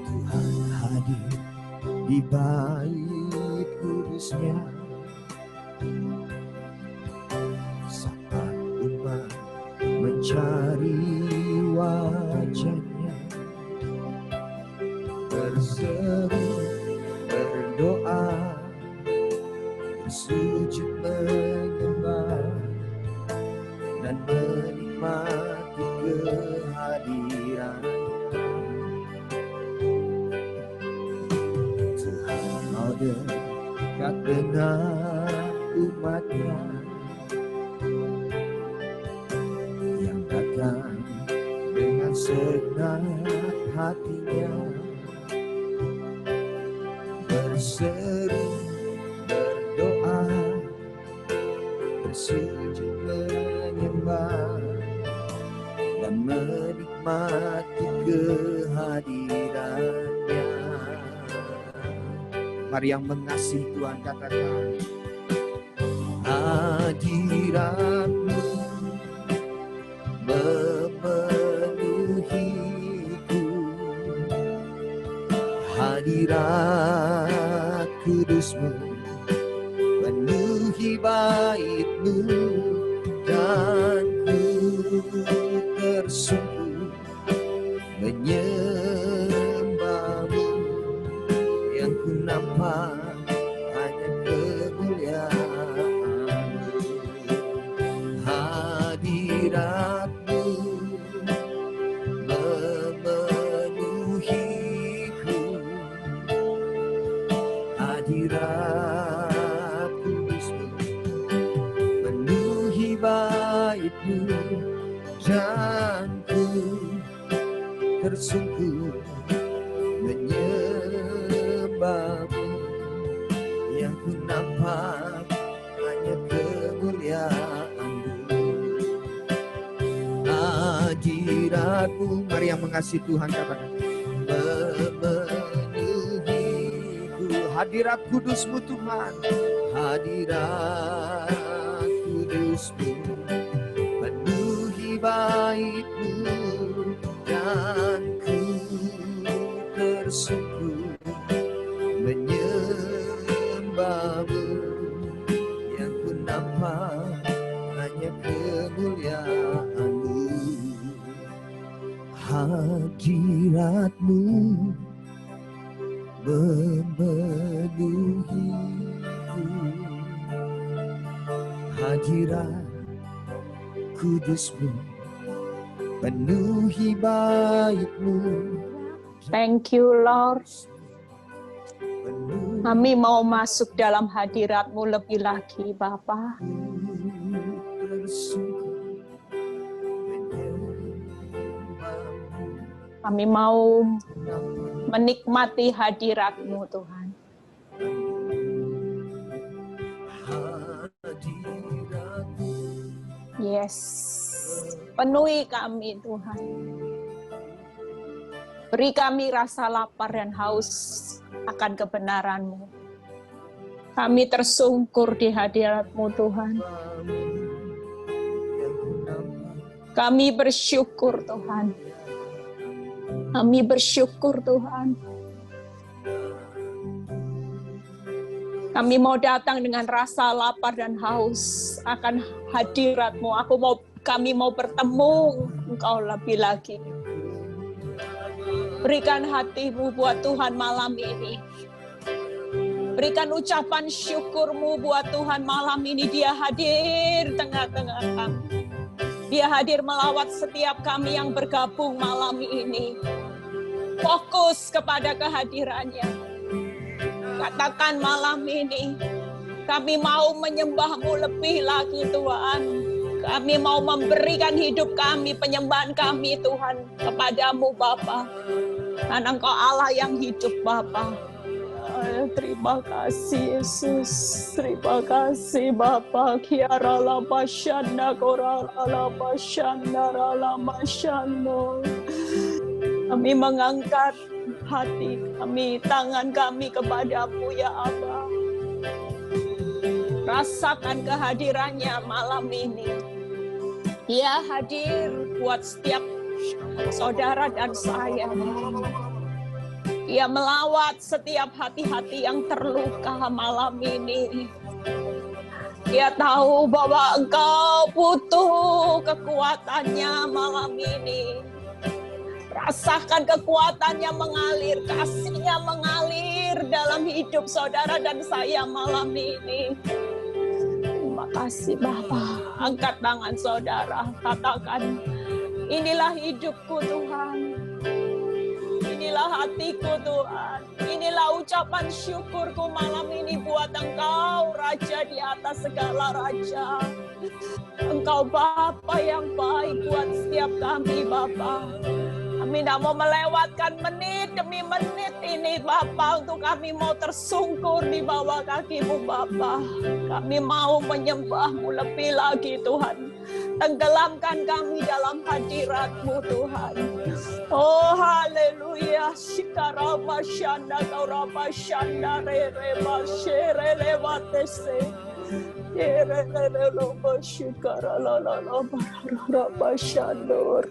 Tuhan hadir di bait kudusnya, saat umat mencari wajahnya, berseru, berdoa, bersujud menyembah, dan menikmati kehadiran. Tuhan mau dekat dengan umatnya yang datang dengan segenap hatinya, berseru, berdoa, bersujud menyembah, dan menikmati kehadirannya. Mari yang mengasihi Tuhan katakan, hadirat-Mu memenuhiku, hadirat kudus-Mu penuhi bait-Mu, dan ku tersungkur menyembah-Mu, yang ku nampak hanya kemuliaan-Mu. Hadirat-Mu memenuhiku, hadirat kudus-Mu penuhi bait-Mu, dan ku tersungkur menyembah-Mu, yang ku nampak hanya kemuliaan-Mu. Hadirat-Mu, mari yang mengasihi Tuhan katakan, memenuhiku, hadirat kudus-Mu Tuhan, hadirat kudus-Mu penuhi bait-Mu, dan ku tersungkur menyembah-Mu, yang ku nampak hanya kemuliaan-Mu. Hadirat-Mu memenuhiku, hadirat kudus-Mu penuhi bait-Mu. Thank you Lord. Kami mau masuk dalam hadirat-Mu lebih lagi Bapa. Kami mau menikmati hadirat-Mu Tuhan. Yes, penuhi kami Tuhan. Beri kami rasa lapar dan haus akan kebenaran-Mu. Kami tersungkur di hadirat-Mu Tuhan. Kami bersyukur Tuhan. Kami bersyukur Tuhan. Kami mau datang dengan rasa lapar dan haus akan hadirat-Mu. Kami mau bertemu Engkau lebih lagi. Berikan hati-Mu buat Tuhan malam ini. Berikan ucapan syukur-Mu buat Tuhan malam ini. Dia hadir tengah-tengah kami. Dia hadir melawat setiap kami yang bergabung malam ini. Fokus kepada kehadirannya. Katakan malam ini, kami mau menyembah-Mu lebih lagi Tuhan. Kami mau memberikan hidup kami, penyembahan kami Tuhan kepadamu Bapa. Karena Engkau Allah yang hidup Bapa. Terima kasih Yesus, terima kasih Bapa. Kiara lama shanda kora lama shanda lama shanda. Kami mengangkat hati kami, tangan kami kepadamu ya Aba. Rasakan kehadirannya malam ini. Dia hadir buat setiap saudara dan saya. Dia melawat setiap hati-hati yang terluka malam ini. Dia tahu bahwa engkau butuh kekuatannya malam ini. Rasakan kekuatannya mengalir, kasihnya mengalir dalam hidup saudara dan saya malam ini. Terima kasih Bapa. Angkat tangan saudara, katakan, inilah hidupku Tuhan. Inilah hatiku Tuhan. Inilah ucapan syukurku malam ini buat Engkau, Raja di atas segala raja. Engkau Bapa yang baik buat setiap kami Bapa. Kami tidak mau melewatkan menit demi menit ini Bapa, untuk kami mau tersungkur di bawah kaki-Mu Bapa. Kami mau menyembah-Mu lebih lagi Tuhan. Tenggelamkan kami dalam hadirat-Mu Tuhan. Oh haleluya. Shikarama shanda kaurama shanda rereba sherelewatese. Yerelelelo shikara lalala bararaba shandor.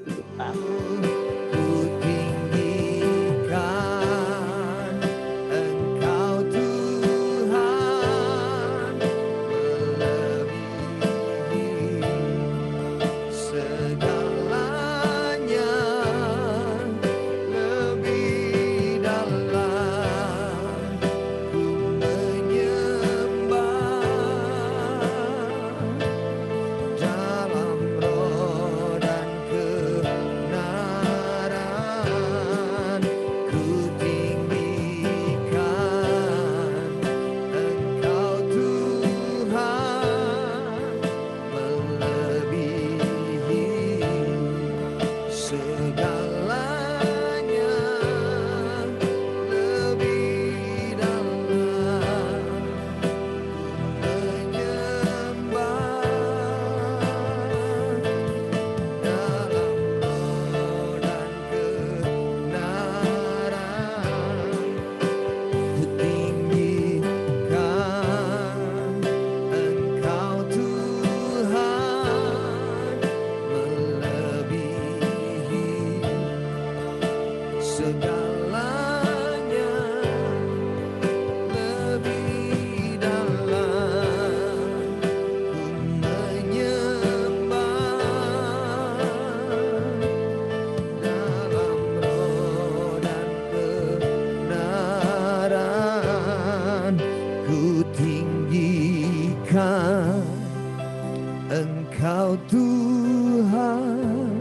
Engkau Tuhan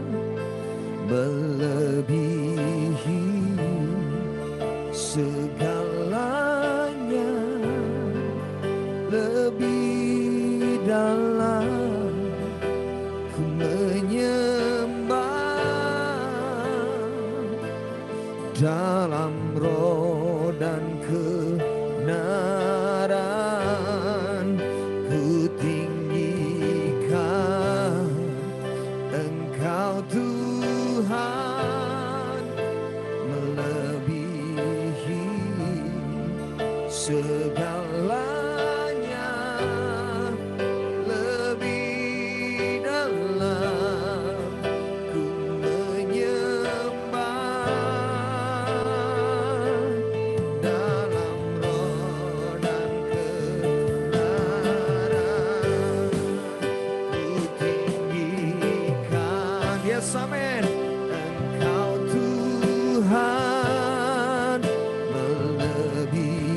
melebihi segalanya, lebih dalam ku menyembah dalam roh dan kebenaran. Ku tinggikan Engkau Tuhan melebihi segalanya, lebih dalam ku menyembah dalam roh dan kebenaran. Ku tinggikan, yes amen, Engkau Tuhan melebihi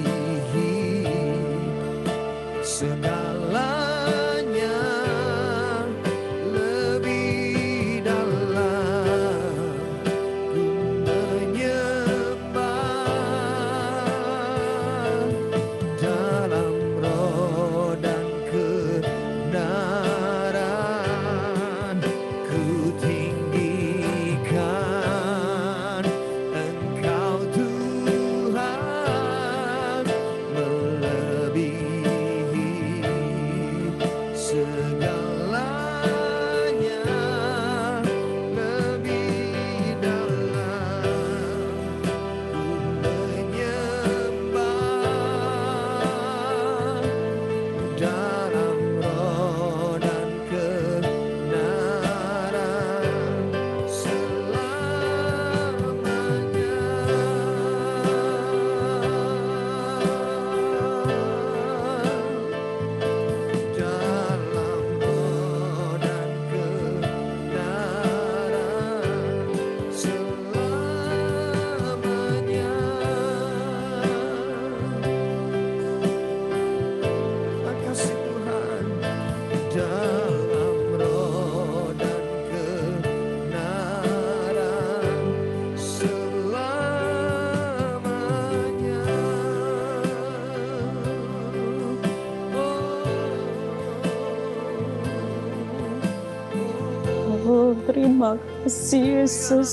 Terima kasih Yesus.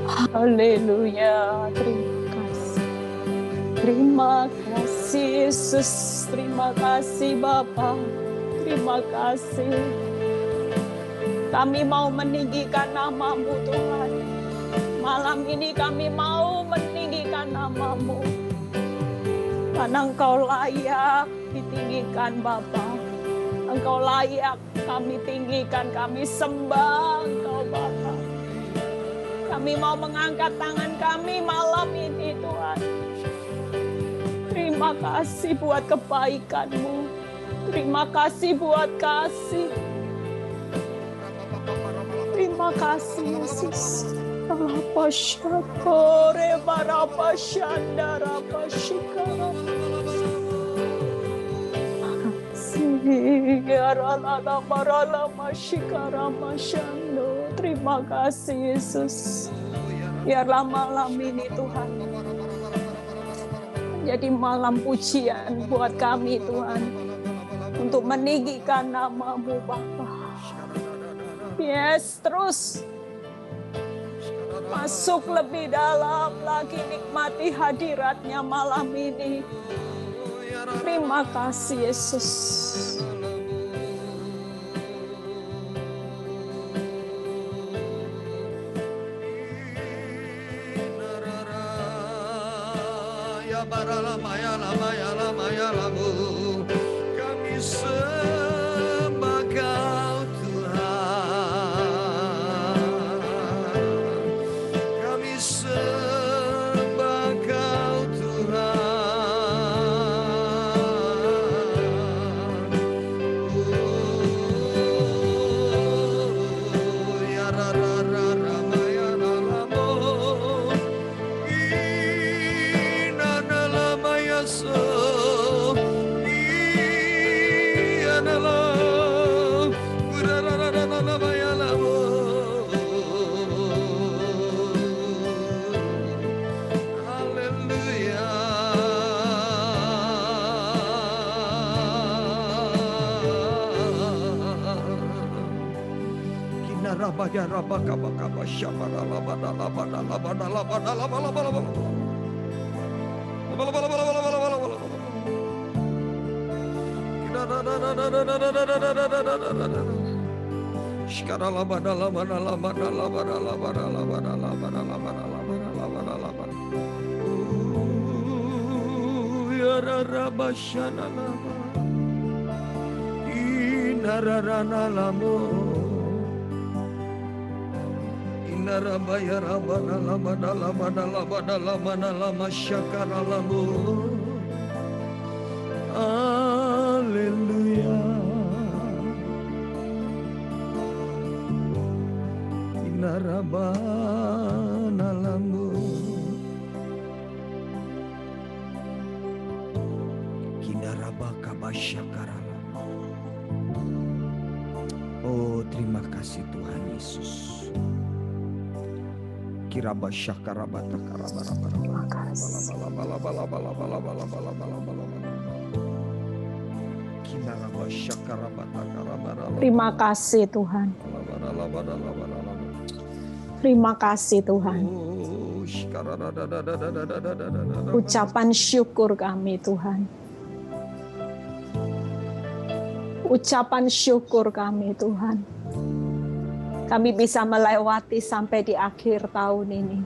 Haleluya. Terima kasih. Terima kasih Yesus. Terima kasih Bapa. Terima kasih. Kami mau meninggikan nama-Mu Tuhan. Malam ini kami mau meninggikan nama-Mu. Karena Engkau layak ditinggikan Bapa. Engkau layak kami tinggikan, kami sembah Engkau Bapa. Kami mau mengangkat tangan kami malam ini Tuhan. Terima kasih buat kebaikan-Mu. Terima kasih buat kasih. Terima kasih Yesus. Rapasyakore barapasyandara pasyikara. Yaralala marala masyikara masyando. Terima kasih Yesus. Biarlah malam ini Tuhan jadi malam pujian buat kami Tuhan. Untuk meninggikan nama-Mu Bapa. Yes, terus masuk lebih dalam lagi, nikmati hadirat-Nya malam ini. Terima kasih Yesus. Ya baralama ya lama ya lama ya lamu. Kami sembah Kau Tuhan. Kami sembah Kau Tuhan. Oh ya ra ra ra ra ma ya ra la mo. Ina na la ma ya so. Rabaya rabaka baka syabara labada labada labada labada labada labada Shkara labada labada labada labada labada labada labada labada labada labada ya rabashana laba inararana lamo Narabaya rabana labada labada labada labada lama syakara lamu. Haleluya. Narabana lamu. Kinarabaka basyakara lamu. Oh, terima kasih Tuhan Yesus. Kiraba syakarabata karabara Terima kasih Tuhan. Terima kasih Tuhan. Ucapan syukur kami Tuhan. Ucapan syukur kami Tuhan. Kami bisa melewati sampai di akhir tahun ini.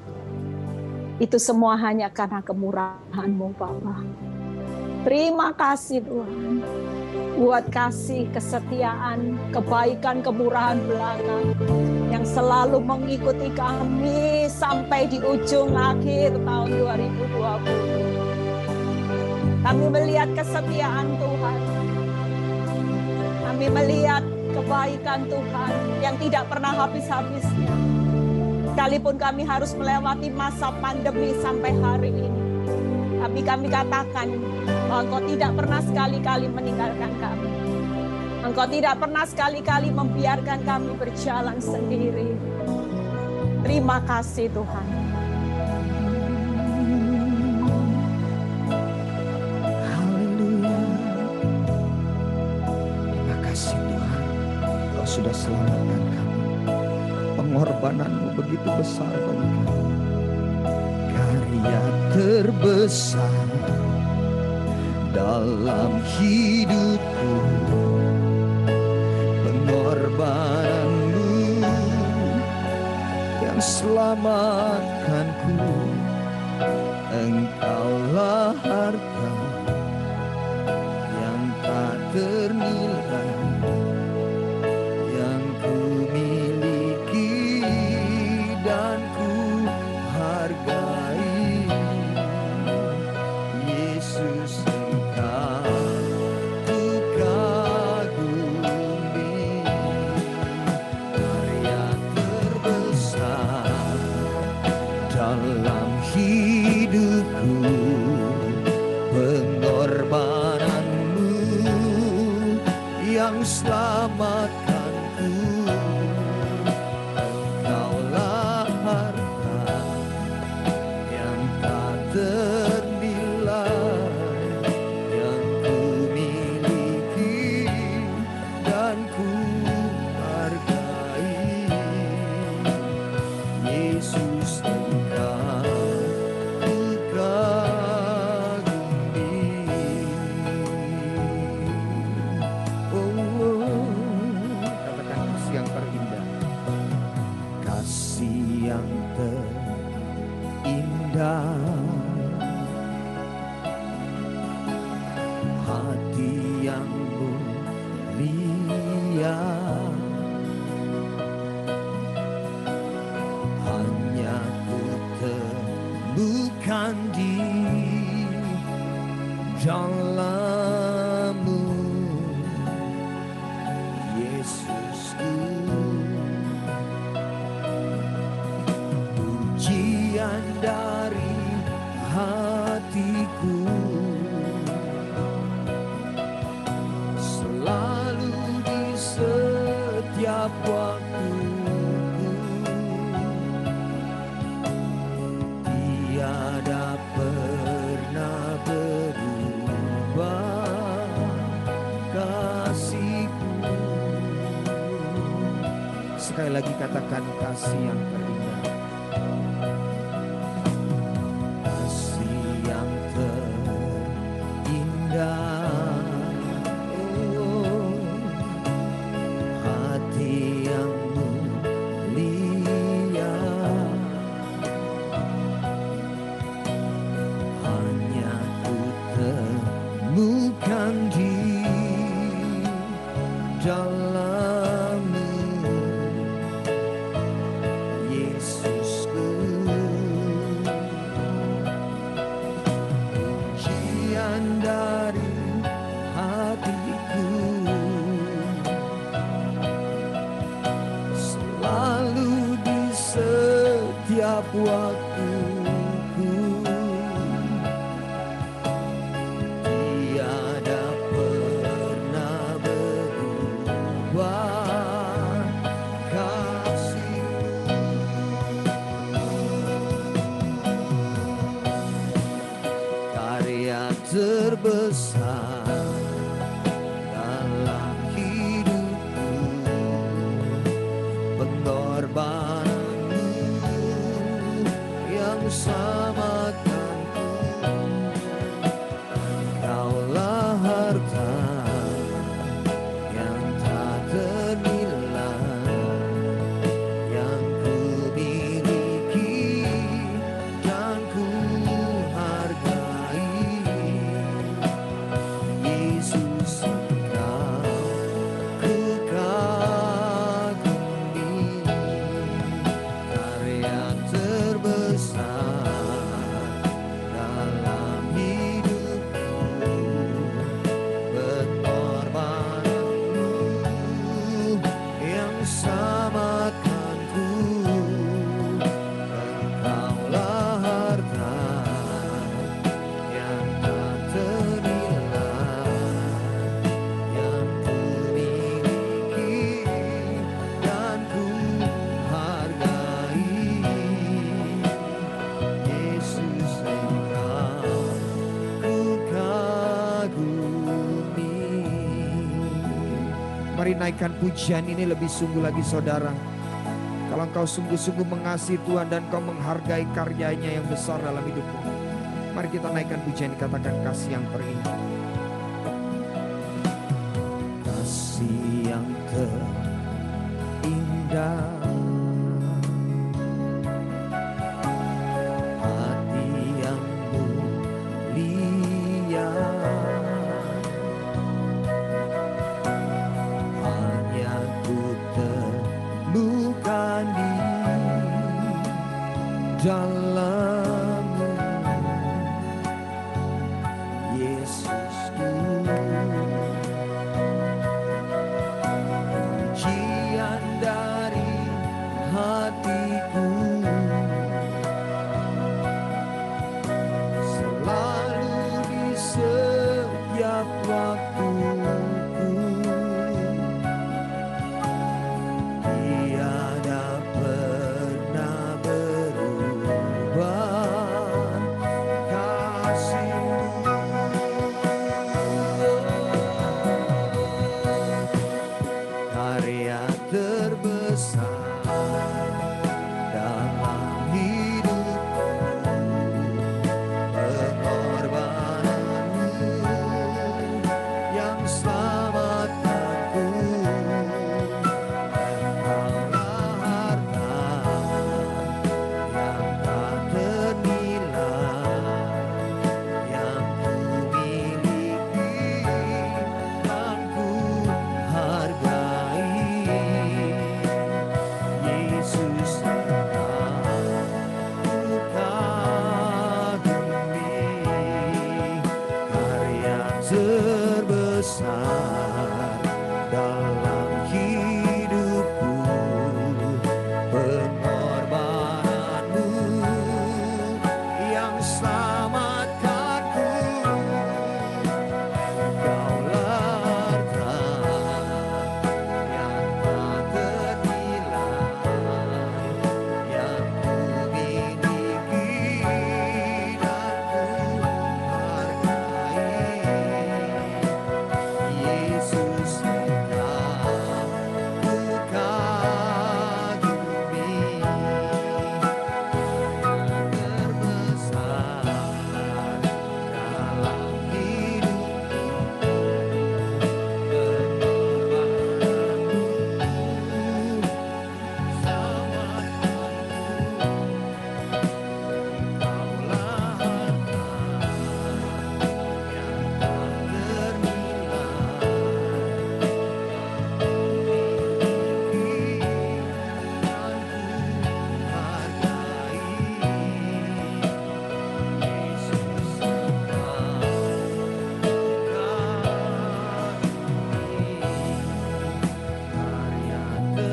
Itu semua hanya karena kemurahan-Mu Bapa. Terima kasih Tuhan. Buat kasih, kesetiaan, kebaikan, kemurahan belaka yang selalu mengikuti kami sampai di ujung akhir tahun 2020. Kami melihat kesetiaan Tuhan. Kami melihat kebaikan Tuhan yang tidak pernah habis-habisnya. Sekalipun kami harus melewati masa pandemi sampai hari ini. Tapi kami katakan bahwa Engkau tidak pernah sekali-kali meninggalkan kami. Engkau tidak pernah sekali-kali membiarkan kami berjalan sendiri. Terima kasih Tuhan. Sudah selamatkan kami. pengorbananmu begitu besar bagi kami. Karya terbesar dalam hidupku, pengorbananmu yang selamatkanku. Engkaulah harta yang tak ternilai yang ku miliki dan ku hargai. Yesus, Engkau ku kagumi. Karya terbesar dalam hidupku, pengorbananmu yang selamatkanku. Engkaulah harta yang tak ternilai yang ku miliki dan ku hargai. Yesus, Engkau ku kagumi. Katakan kasih yang terindah, kasih yang terindah, hati yang mulia, hanya kutemukan di dalam-Mu, Yesusku. Pujian dari hatiku selalu di setiap waktuku, tiada pernah berubah kasih-Ku. Sekali lagi katakan kasih yang terindah, kasih yang terindah, hati yang mulia, hanya kutemukan di dalam-Mu, Yesusku. Pujian dari hatiku selalu di setiap waktuku, tiada pernah berubah kasih-Mu. Karya terbesar dalam hidupku, pengorbananmu yang samakanku. Engkaulah harta yang tak ternilai yang ku miliki dan ku hargai. Yesus, Engkau ku kagumi. Karya terbesar dalam hidupku, pengorbananmu yang samakanku. Engkaulah harta yang tak ternilai yang ku miliki dan ku hargai. Yesus, Engkau ku kagumi. Mari naikkan pujian ini lebih sungguh lagi, saudara. Kalau engkau sungguh-sungguh mengasihi Tuhan dan engkau menghargai karyanya yang besar dalam hidupmu, mari kita naikkan pujian, katakan kasih yang terindah. Kasih yang terindah, hati yang mulia, hanya ku temukan di dalam-Mu, Yesusku. Pujian dari hatiku selalu di setiap waktuku, tiada pernah berubah kasih-Mu. Karya terbesar dalam hidupku, pengorbananmu yang selamatkanku. Engkaulah harta yang tak ternilai, yang ku miliki dan ku hargai. Yesus, Engkau kagumi karya terbesar dalam hidupku, pengorbananmu yang selamatkanku. Engkaulah harta yang tak ternilai, yang ku miliki dan ku hargai. Yesus, Engkau ku kagumi, terbesar dalam hidupku, pengorbananmu selamatkanku. Engkaulah harta yang tak ternilai, miliki dan ku hargai. Yesus, Engkau kagumi karya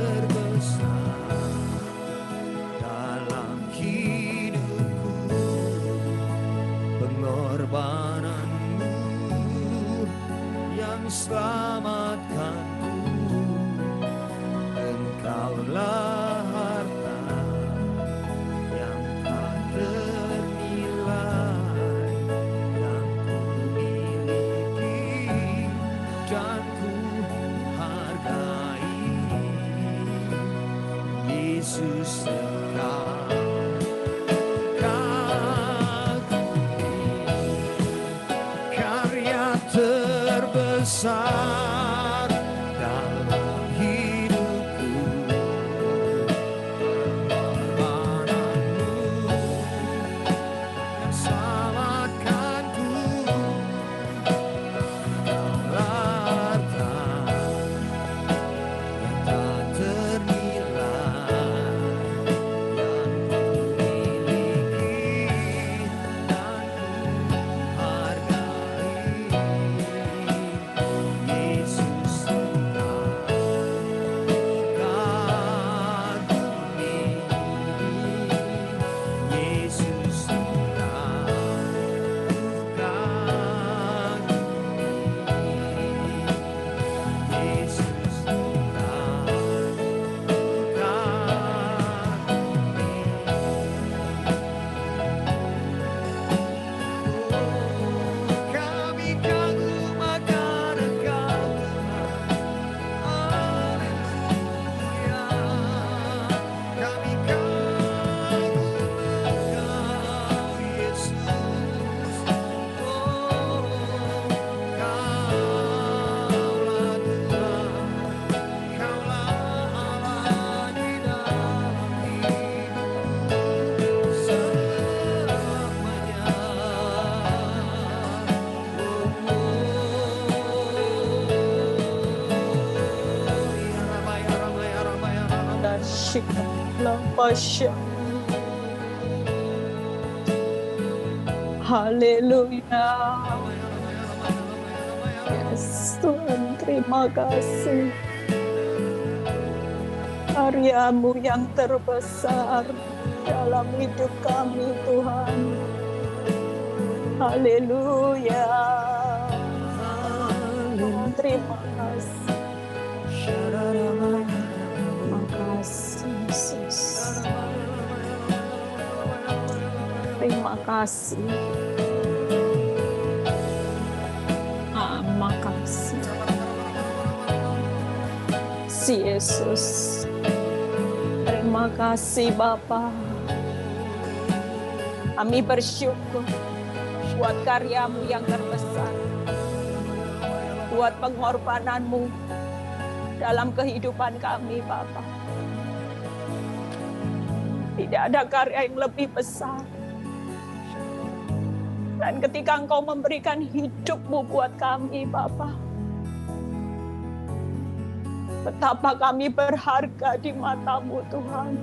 terbesar dalam hidupku, pengorbananmu yang selamatkanku. Engkaulah harta yang tak ternilai, yang ku miliki dan ku hargai. Yesus, Engkau kagumi karya terbesar Masya. Haleluya. Yes, Tuhan, terima kasih. Karya-Mu yang terbesar dalam hidup kami, Tuhan. Haleluya. Tuhan, terima kasih. Terima kasih, Yesus. Terima kasih. Terima kasih. Si Yesus. Terima kasih Bapa. Kami bersyukur buat karya-Mu yang terbesar. Buat pengorbanan-Mu dalam kehidupan kami, Bapa. Tidak ada karya yang lebih besar. Dan ketika Engkau memberikan hidup-Mu buat kami, Bapa, betapa kami berharga di mata-Mu, Tuhan.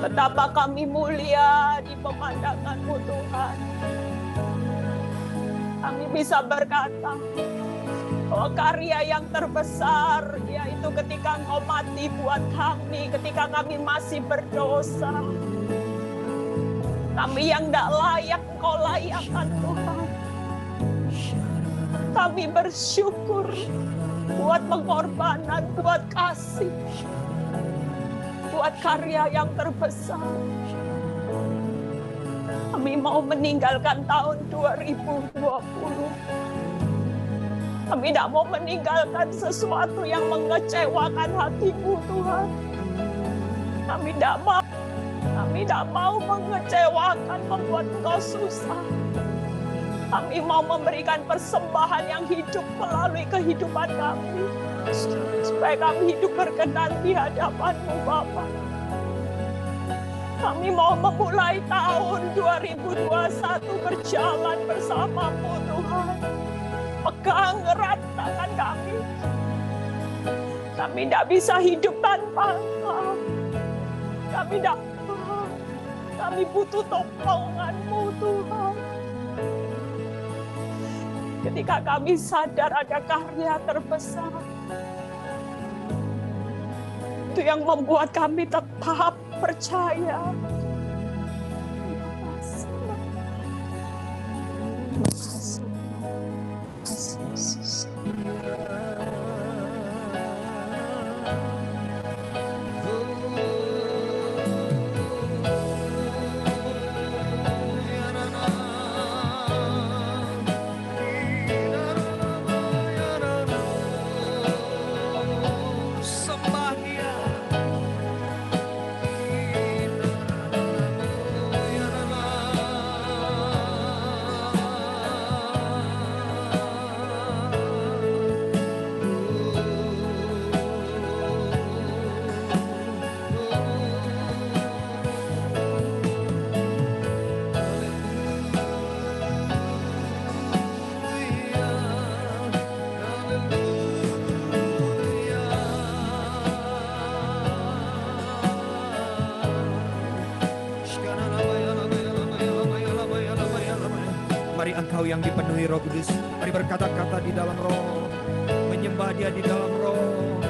Betapa kami mulia di pemandangan-Mu, Tuhan. Kami bisa berkata bahwa karya yang terbesar yaitu ketika Engkau mati buat kami, ketika kami masih berdosa. Kami yang tidak layak, Engkau layakkan, Tuhan. Kami bersyukur buat pengorbanan, buat kasih, buat karya yang terbesar. Kami mau meninggalkan tahun 2020. Kami tidak mau meninggalkan sesuatu yang mengecewakan hati-Mu, Tuhan. Kami tidak mau mengecewakan, membuat Engkau susah. Kami mau memberikan persembahan yang hidup melalui kehidupan kami. Supaya kami hidup berkenan di hadapan-Mu, Bapa. Kami mau memulai tahun 2021 berjalan bersama-Mu, Tuhan. Pegang erat tangan kami. Kami tidak bisa hidup tanpa Engkau. Kami butuh tolongan-Mu, Tuhan. Ketika kami sadar ada karya terbesar, itu yang membuat kami tetap percaya. Terima kasih. Yesus. Mari engkau yang dipenuhi Roh Kudus, mari berkata-kata di dalam Roh, menyembah Dia di dalam Roh.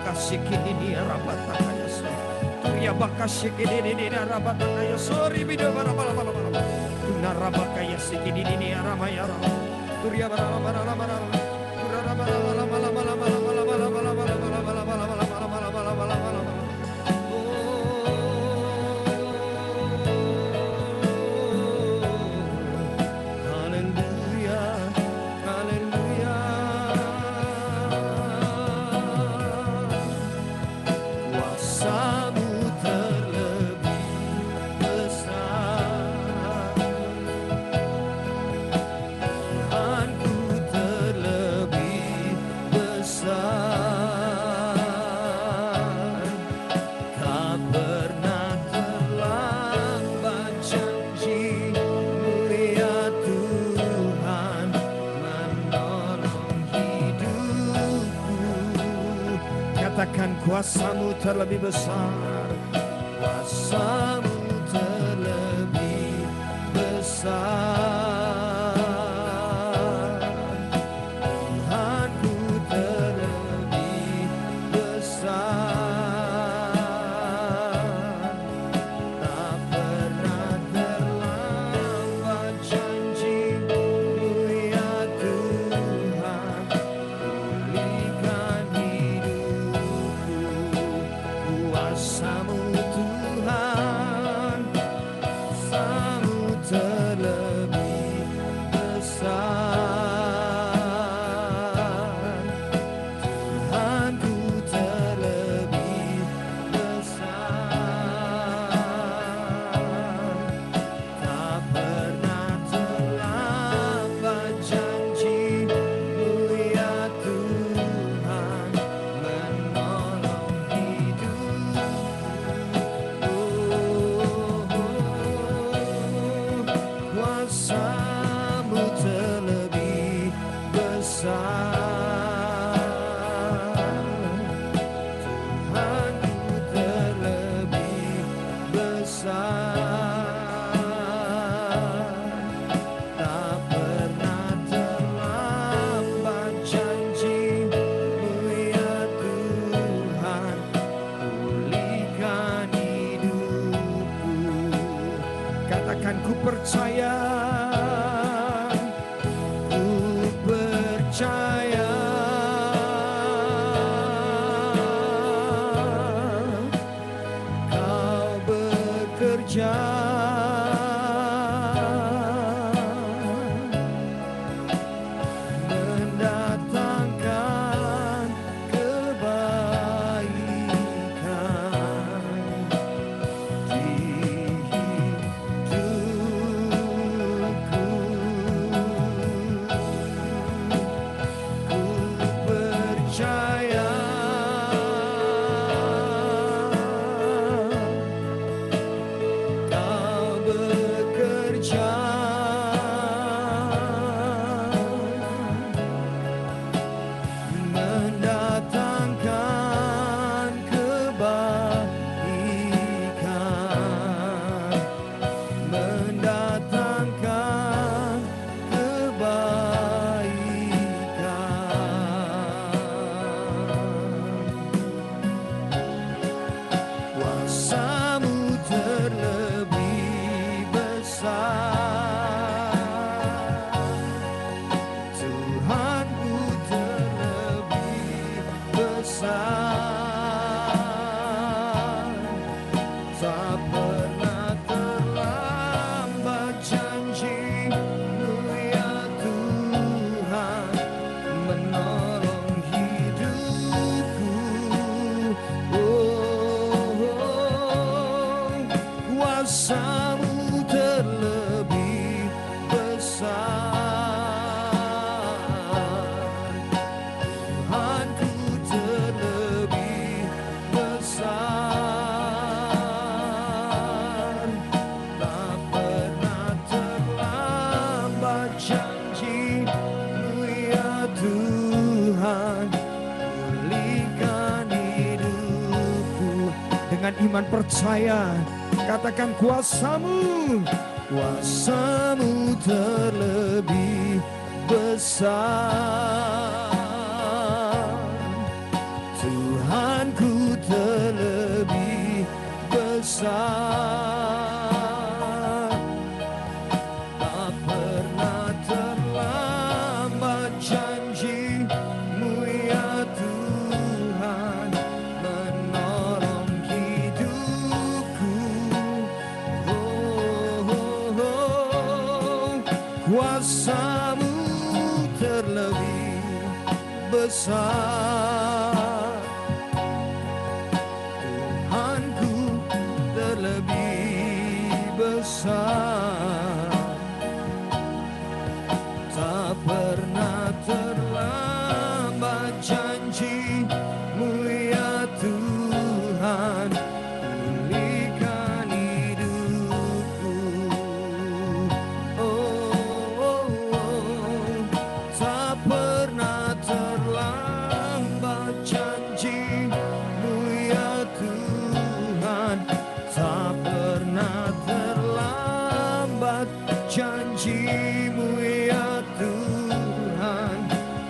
kasih kini rabataya so. Turia bakasih kini rabataya sorry bido bara. Narabakaya sikini aramaya. Turia bara. Katakan kuasamu terlebih besar, kuasamu terlebih besar, Tuhanku terlebih besar, tak pernah terlambat janji-Mu ya Tuhan, pulihkan kuasamu Tuhan, kuasamu terlebih besar, Tuhanku terlebih besar, tak pernah terlambat janji-Mu ya Tuhan, menolong kuasamu terlebih besar, Tuhanku terlebih besar, tak pernah terlambat janji-Mu ya Tuhan, pulihkan hidupku. Katakan ku percaya, ku percaya, Kau bekerja, mendatangkan kebaikan di hidupku. Ku percaya, Kau bekerja, mendatangkan kebaikan, mendatangkan kebaikan. Kuasamu terlebih besar, Tuhanku terlebih besar, tak pernah terlambat janji-Mu ya Tuhan, menolong hidupku. Kuasamu terlebih besar, Tuhanku terlebih besar, tak pernah terlambat janji-Mu ya Tuhan, pulihkan hidupku. Dengan iman percaya, katakan kuasamu, kuasamu terlebih besar, Tuhan kuasa-Mu terlebih besar, Tuhanku terlebih besar, tak pernah terlambat janji-Mu ya Tuhan, pulihkan hidupku. Tak pernah terlambat janji-Mu ya Tuhan, tak pernah terlambat janji-Mu ya Tuhan,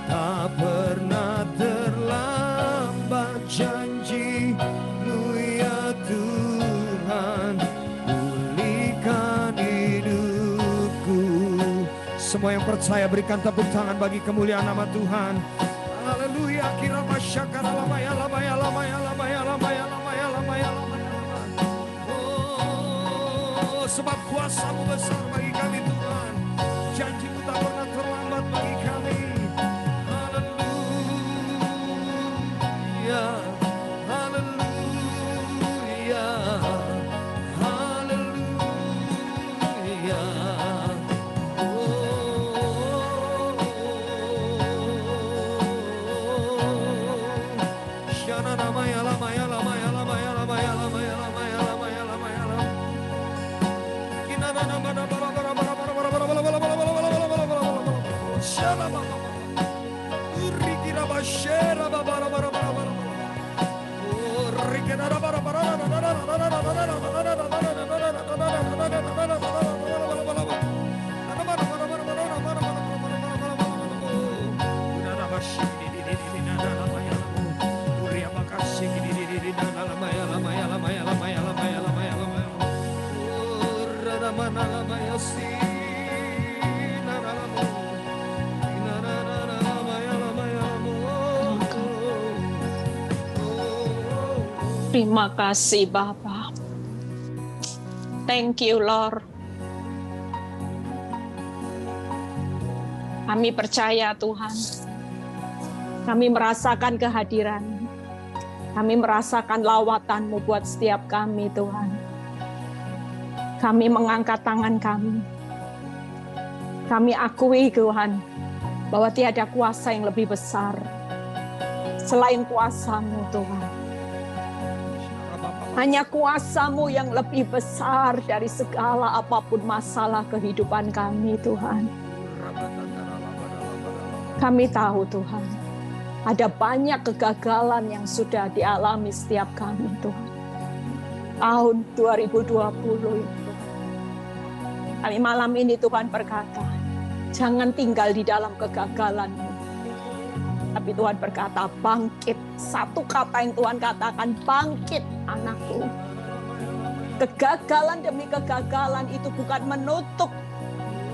tak pernah terlambat janji-Mu ya Tuhan, pulihkan hidupku. Semua yang percaya berikan tepuk tangan bagi kemuliaan nama Tuhan. Haleluya. Kira masyakara lamaya lamaya lamaya lamaya lamaya lamaya lamaya lamaya. Oh, sebab kuasa-Mu besar bagi kami Tuhan. Janji-Mu tak pernah terlambat bagi kami. Haleluya. Haleluya. Haleluya. Terima kasih Bapa. Thank you Lord. Kami percaya Tuhan. Kami merasakan kehadiran. Kami merasakan lawatan-Mu buat setiap kami Tuhan. Kami mengangkat tangan kami. Kami akui Tuhan bahwa tiada kuasa yang lebih besar selain kuasa-Mu Tuhan. Hanya kuasa-Mu yang lebih besar dari segala apapun masalah kehidupan kami Tuhan. Kami tahu Tuhan, ada banyak kegagalan yang sudah dialami setiap kami Tuhan. Tahun 2020 itu. Kami malam ini Tuhan berkata, jangan tinggal di dalam kegagalan-Mu. Tapi Tuhan berkata, bangkit. Satu kata yang Tuhan katakan, bangkit anakku. Kegagalan demi kegagalan itu bukan menutup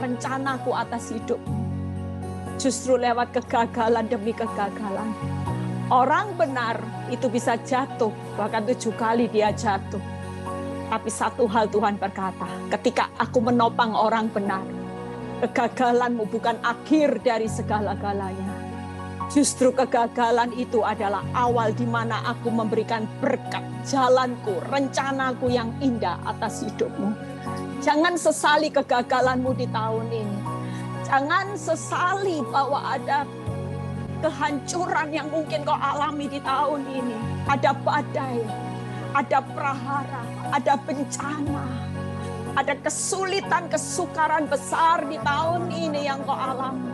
rencanaku atas hidupmu. Justru lewat kegagalan demi kegagalan. Orang benar itu bisa jatuh, bahkan 7 kali dia jatuh. Tapi satu hal Tuhan berkata, ketika aku menopang orang benar, kegagalanmu bukan akhir dari segala-galanya. Justru kegagalan itu adalah awal di mana aku memberikan berkat, jalanku, rencanaku yang indah atas hidupmu. Jangan sesali kegagalanmu di tahun ini. Jangan sesali bahwa ada kehancuran yang mungkin kau alami di tahun ini. Ada badai, ada prahara, ada bencana, ada kesulitan, kesukaran besar di tahun ini yang kau alami.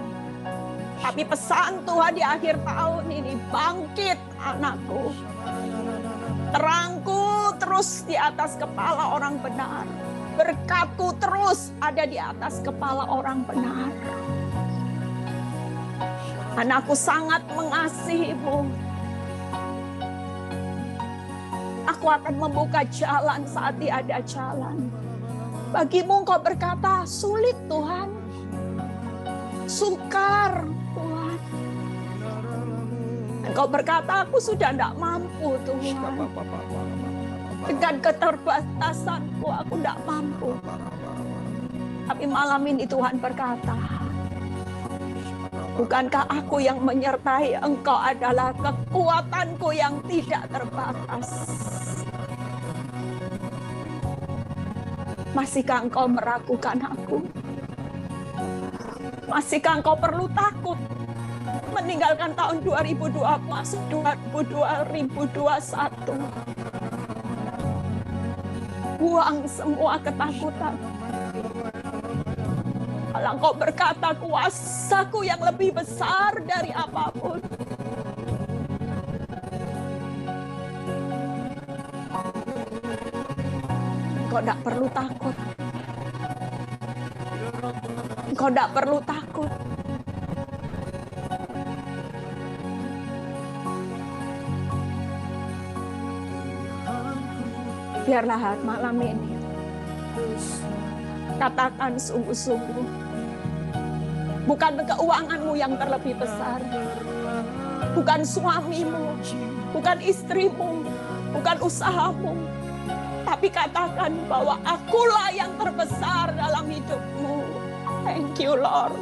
Tapi pesan Tuhan di akhir tahun ini, bangkit anakku. Terangku terus di atas kepala orang benar. Berkatku terus ada di atas kepala orang benar. Anakku sangat mengasihimu. Aku akan membuka jalan saat tiada jalan. Bagimu engkau berkata, sulit Tuhan. Sukar Tuhan. Engkau berkata, aku sudah tidak mampu Tuhan. Dengan keterbatasanku, aku tidak mampu. Tapi malam ini Tuhan berkata, bukankah aku yang menyertai engkau adalah kekuatanku yang tidak terbatas? Masihkah engkau meragukan aku? Masihkah engkau perlu takut meninggalkan tahun 2020 masuk 2021? Buang semua ketakutan. Kalau engkau berkata kuasaku yang lebih besar dari apapun, engkau tidak perlu takut. Engkau tidak perlu takut. Biarlah malam ini katakan sungguh-sungguh, bukan keuanganmu yang terlebih besar, bukan suamimu, bukan istrimu, bukan usahamu, tapi katakan bahwa akulah yang terbesar dalam hidupmu. Thank you, Lord.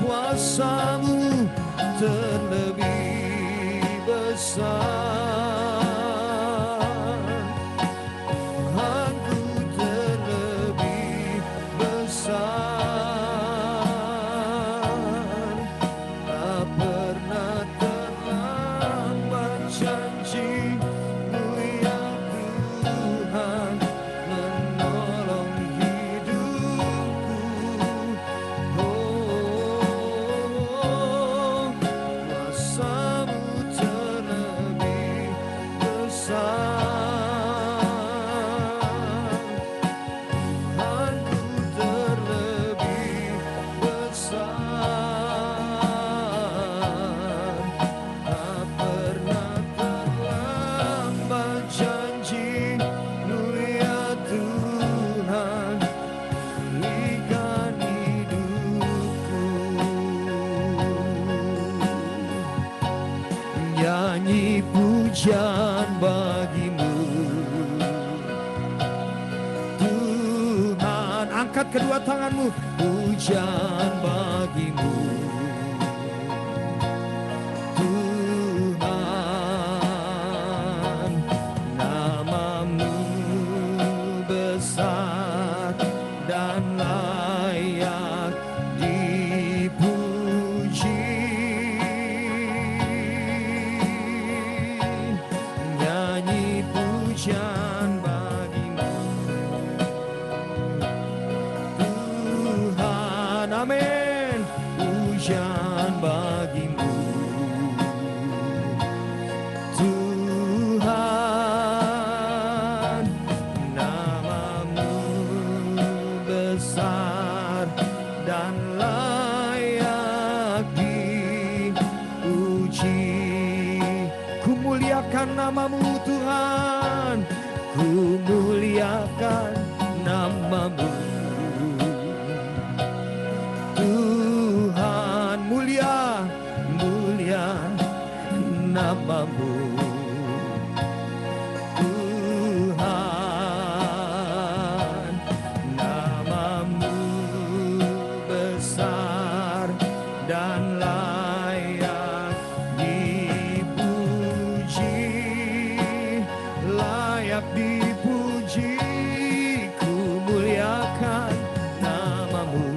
Kuasamu terlebih besar, Tuhanku terlebih besar, tak pernah terlambat janji-Mu ya Tuhan, menolong hidupku. Kuasamu terlebih besar, Tuhanku terlebih besar, tak pernah terlambat janji-Mu ya Tuhan, pulihkan hidupku. Nyanyi pujian bagi-Mu, Tuhan. Angkat kedua tanganmu, pujian bagi-Mu, Tuhan. Nama-Mu besar dan layak dipuji. Nyanyi pujian bagi-Mu, Tuhan. Amin. Pujian bagi-Mu, Tuhan. Nama-Mu besar dan layak dipuji. Ku muliakan nama-Mu Tuhan. ku muliakan nama-Mu. Tuhan, mulia, mulia nama-Mu. Tuhan, nama-Mu besar dan layak dipuji, layak dipuji. Ku muliakan nama-Mu.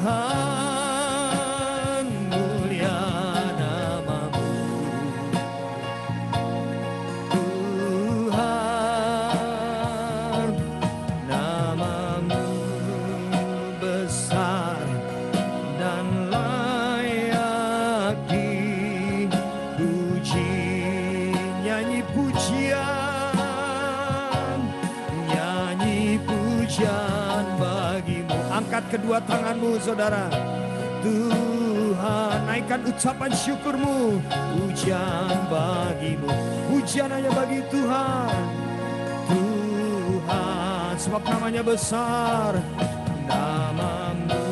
Tuhan, mulia nama-Mu. Tuhan, nama-Mu besar dan layak dipuji. Nyanyi pujian, nyanyi pujian bagi-Mu. Angkat kedua tanganmu, saudara. Tuhan, naikkan ucapan syukurmu. Pujian bagi-Mu, pujian hanya bagi Tuhan. Tuhan, sebab namanya besar, nama-Mu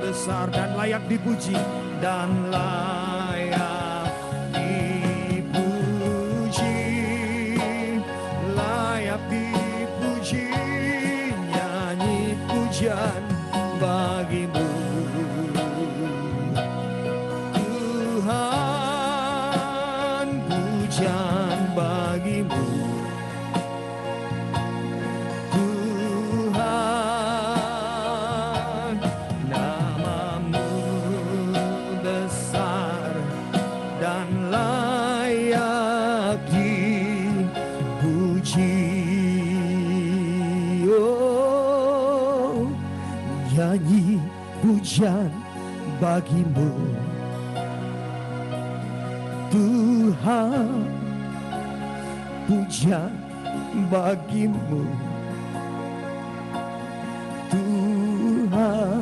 besar dan layak dipuji, dan layak dipuji, layak dipuji. Nyanyi pujian bagi-Mu. Tuhan, pujian bagi-Mu. Tuhan, nama-Mu besar dan layak dipuji. Oh, nyanyi pujian bagi-Mu. Tuhan, pujian bagi-Mu. Tuhan,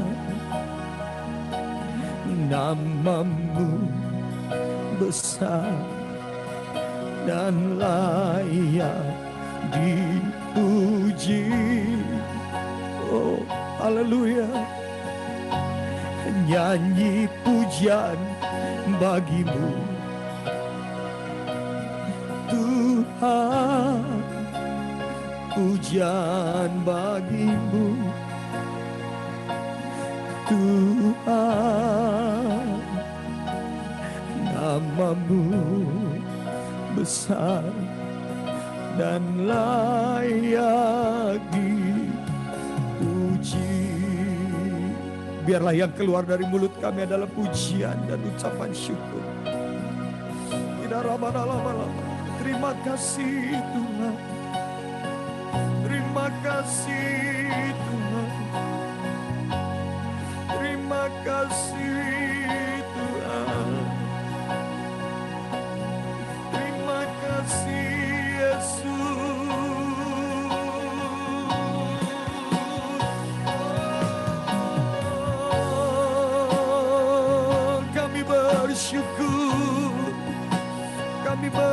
nama-Mu besar dan layak dipuji. Oh, haleluya. Nyanyi pujian bagi-Mu. Tuhan, pujian bagi-Mu. Tuhan, nama-Mu besar dan layak dipuji. Biarlah yang keluar dari mulut kami adalah pujian dan ucapan syukur. Tidak lama-lama. Terima kasih Tuhan. Terima kasih Tuhan. Terima kasih Tuhan. Terima kasih Yesus. Oh, kami bersyukur. Kami bersyukur.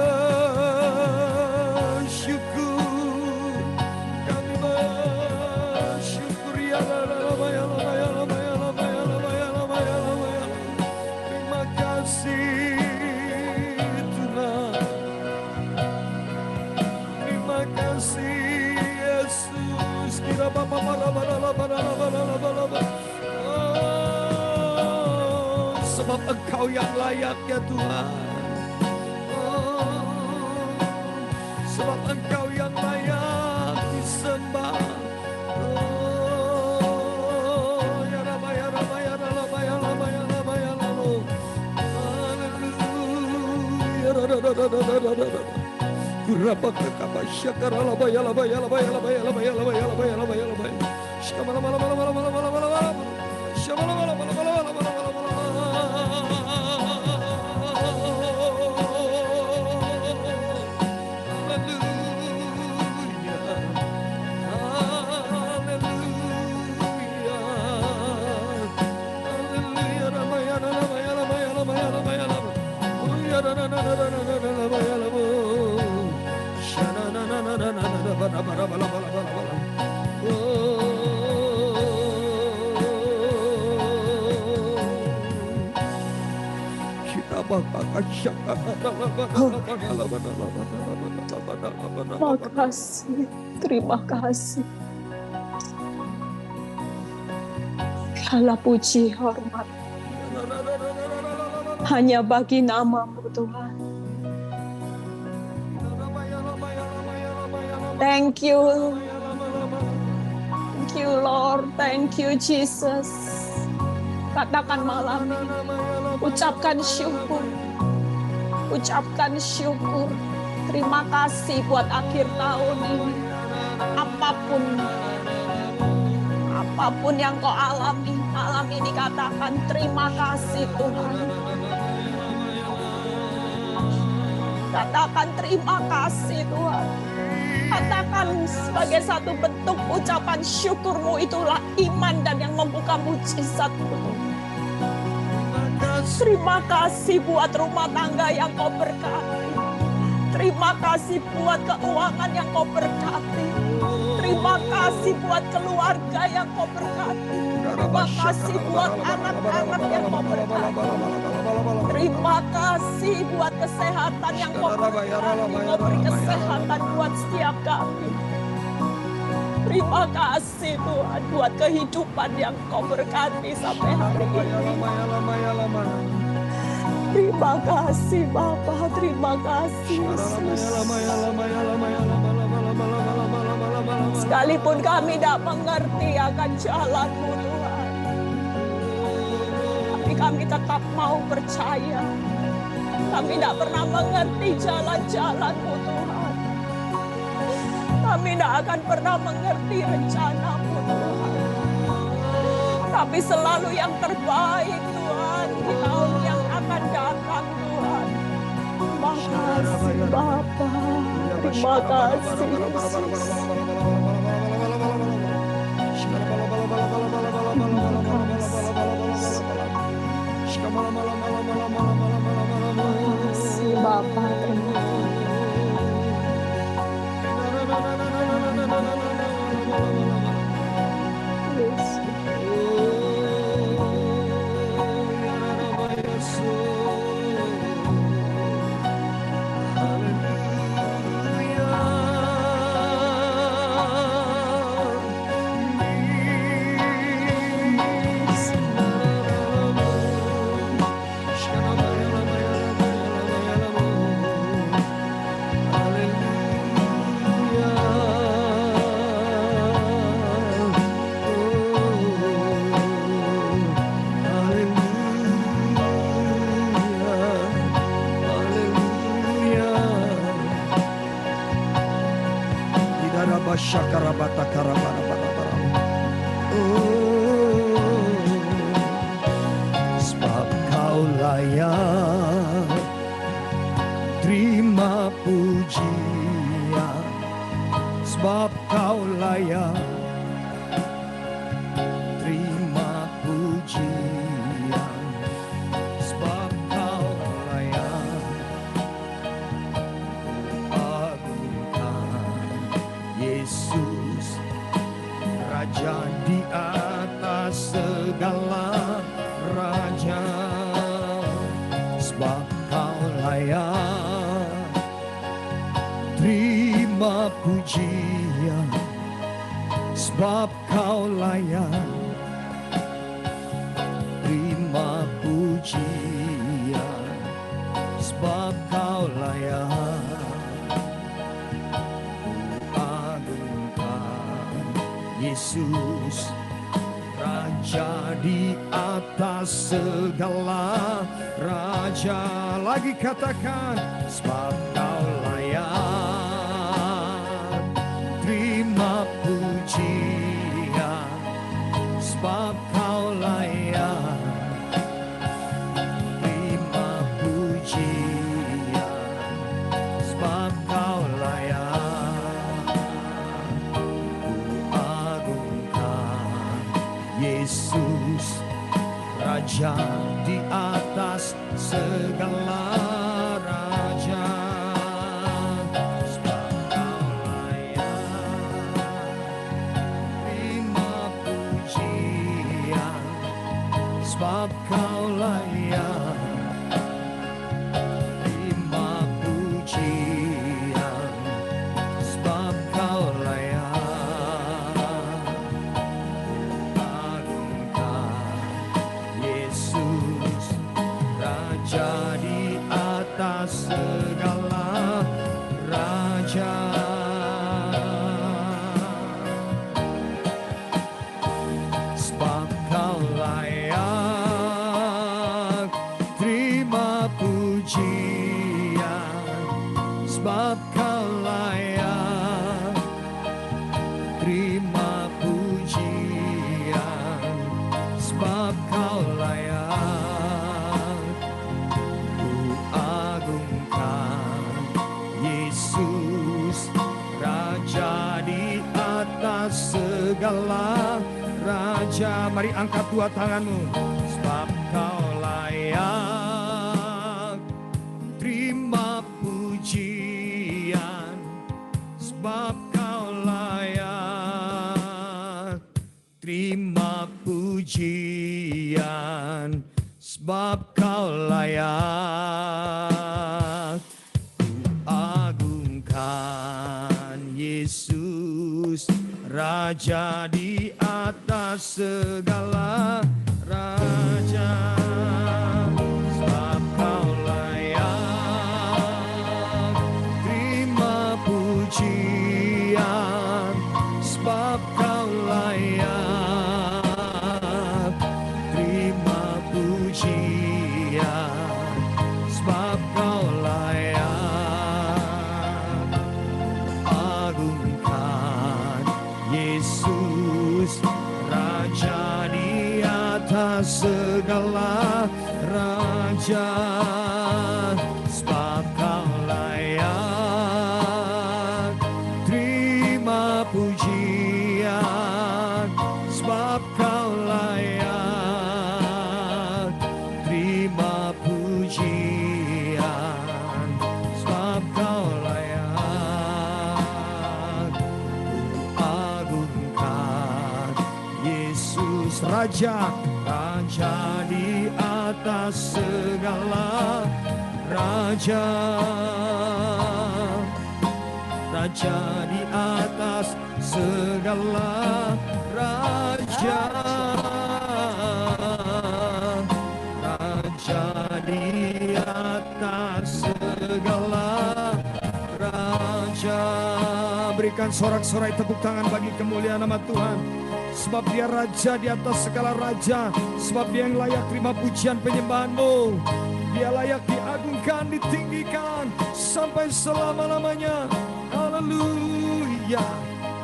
Kami bersyukur. Ya terima kasih Tuhan. Terima kasih Yesus. Kira Bapa sebab Engkau yang layak ya Tuhan. Sebab Engkau yang layak disembah. Oh, ya Rabba, ya Rabba, ya Rabba, ya Rabba, ya Rabba, ya Rabba. Haleluya. Kurapa kakaba syakara Rabba, ya Rabba, ya Rabba, ya Rabba, ya Rabba, ya Rabba, ya Rabba, ya Rabba, ya Rabba. Shamala mala mala mala mala mala mala mala. Shamala mala mala mala mala mala mala. Makasih, terima kasih. Segala puji hormat hanya bagi nama-Mu Tuhan. Thank you. Thank you Lord, thank you Jesus. Katakan malam ini, ucapkan syukur. Ucapkan syukur. Terima kasih buat akhir tahun ini. Apapun yang kau alami malam ini, katakan terima kasih Tuhan. Katakan terima kasih Tuhan. Katakan sebagai satu bentuk ucapan syukurmu, itulah iman dan yang membuka mujizatmu. Terima kasih buat rumah tangga yang kau berkati. Terima kasih buat keuangan yang kau berkati. Terima kasih buat keluarga yang kau berkati. Terima kasih buat anak-anak yang kau berkati. Terima kasih buat kesehatan yang kau berkati. Kau beri kesehatan buat setiap kami. Terima kasih Tuhan buat kehidupan yang kau berkati sampai hari ini. Terima kasih Bapa, terima kasih Yesus. Sekalipun kami tidak mengerti akan jalan-Mu Tuhan, tapi kami tetap mau percaya. Kami tidak pernah mengerti jalan-jalan-Mu Tuhan. Kami tidak akan pernah mengerti rencana-Mu Tuhan. Tapi selalu yang terbaik Tuhan di tahun yang akan datang Tuhan. Terima kasih Bapa, terima kasih Yesus. Terima kasih Bapa, terima Sebab Kau layak terima pujian, sebab Kau layak terima pujian, sebab Kau layak agungkan Yesus, Raja di atas segala raja. Sebab Kau layak terima pujian, sebab Kau layak terima pujian, sebab Kau layak agungkan Yesus, Raja di atas segala raja. Lagi katakan, sebab Kau layak terima pujian, sebab Kau layak terima pujian, sebab Kau layak agungkan Yesus, Raja di atas segala raja. Sebab Kau layak terima pujian, sebab Kau layak sebab Kau layak terima pujian, sebab Kau layak ku agungkan. Yesus Raja di atas segala raja. Mari angkat dua tanganmu. Sebab Kau layak terima pujian, sebab Kau layak terima pujian, sebab Kau layak ku agungkan. Yesus Raja di atas segala raja. Sebab Kau layak terima pujian, sebab Kau layak terima pujian, sebab Kau layak agungkan. Yesus Raja di atas segala raja. Sebab Kau layak terima pujian, sebab Kau layak terima pujian, sebab Kau layak ku agungkan. Yesus Raja, Raja di atas segala raja. Raja di atas segala raja. Raja di atas segala raja. Berikan sorak-sorai tepuk tangan bagi kemuliaan nama Tuhan. Sebab Dia Raja di atas segala raja. Sebab Dia yang layak terima pujian penyembahanmu. Dia layak diagungkan, ditinggikan sampai selama-lamanya. Haleluya,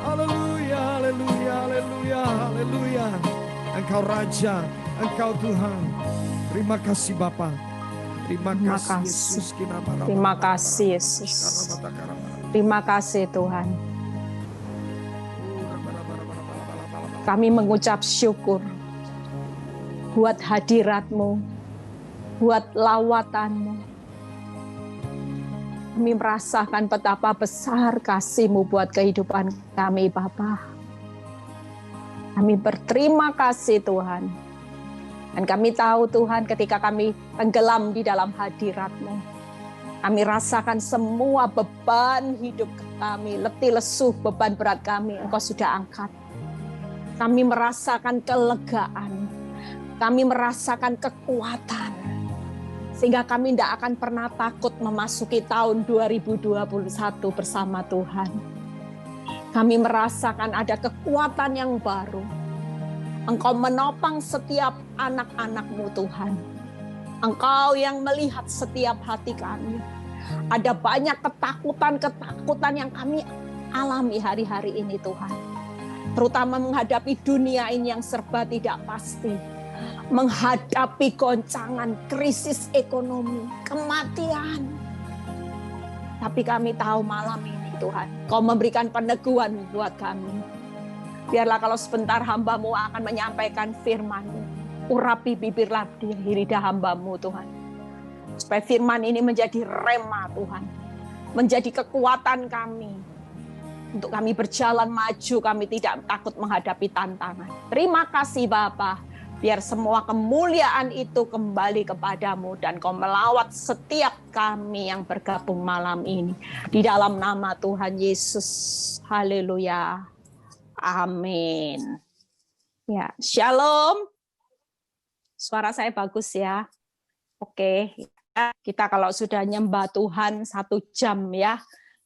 haleluya, haleluya, haleluya, haleluya. Engkau Raja, Engkau Tuhan. Terima kasih Bapa. Terima kasih Yesus. Terima kasih Yesus. Terima kasih Tuhan. Kami mengucap syukur buat hadirat-Mu, buat lawatan-Mu. Kami merasakan betapa besar kasih-Mu buat kehidupan kami, Bapa. Kami berterima kasih Tuhan. Dan kami tahu Tuhan ketika kami tenggelam di dalam hadirat-Mu, kami rasakan semua beban hidup kami, letih lesuh, beban berat kami, Engkau sudah angkat. Kami merasakan kelegaan, kami merasakan kekuatan, sehingga kami tidak akan pernah takut memasuki tahun 2021 bersama Tuhan. Kami merasakan ada kekuatan yang baru. Engkau menopang setiap anak-anak-Mu Tuhan. Engkau yang melihat setiap hati kami. Ada banyak ketakutan-ketakutan yang kami alami hari-hari ini Tuhan. Terutama menghadapi dunia ini yang serba tidak pasti. Menghadapi goncangan, krisis ekonomi, kematian. Tapi kami tahu malam ini Tuhan, Kau memberikan peneguhan buat kami. Biarlah kalau sebentar hamba-Mu akan menyampaikan firman-Mu, urapi bibir lidah hamba-Mu Tuhan. Supaya firman ini menjadi rema Tuhan. Menjadi kekuatan kami. Untuk kami berjalan maju, kami tidak takut menghadapi tantangan. Terima kasih Bapa. Biar semua kemuliaan itu kembali kepadamu dan Kau melawat setiap kami yang bergabung malam ini. Di dalam nama Tuhan Yesus. Haleluya. Amin. Ya, shalom. Suara saya bagus ya. Oke. Kita kalau sudah nyembah Tuhan 1 jam ya.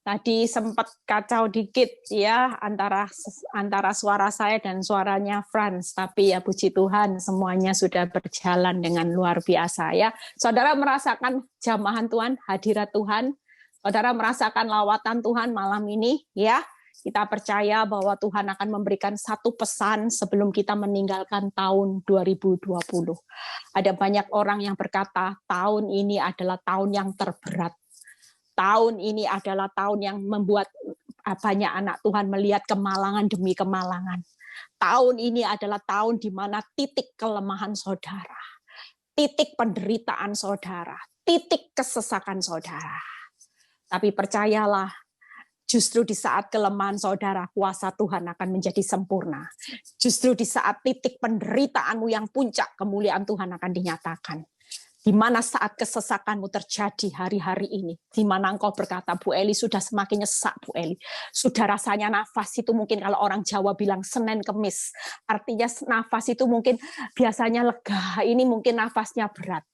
Tadi sempat kacau dikit ya antara suara saya dan suaranya Franz, tapi ya puji Tuhan semuanya sudah berjalan dengan luar biasa ya. Saudara merasakan jamahan Tuhan, hadirat Tuhan, Saudara merasakan lawatan Tuhan malam ini, ya. Kita percaya bahwa Tuhan akan memberikan satu pesan sebelum kita meninggalkan tahun 2020. Ada banyak orang yang berkata, tahun ini adalah tahun yang terberat. Tahun ini adalah tahun yang membuat banyak anak Tuhan melihat kemalangan demi kemalangan. Tahun ini adalah tahun di mana titik kelemahan saudara, titik penderitaan saudara, titik kesesakan saudara. Tapi percayalah, justru di saat kelemahan saudara, kuasa Tuhan akan menjadi sempurna. Justru di saat titik penderitaanmu yang puncak, kemuliaan Tuhan akan dinyatakan. Di mana saat kesesakanmu terjadi hari-hari ini, di mana engkau berkata, Bu Eli sudah semakin nyesak, Bu Eli. Sudah rasanya nafas itu mungkin kalau orang Jawa bilang Senin Kemis. Artinya nafas itu mungkin biasanya lega, ini mungkin nafasnya berat.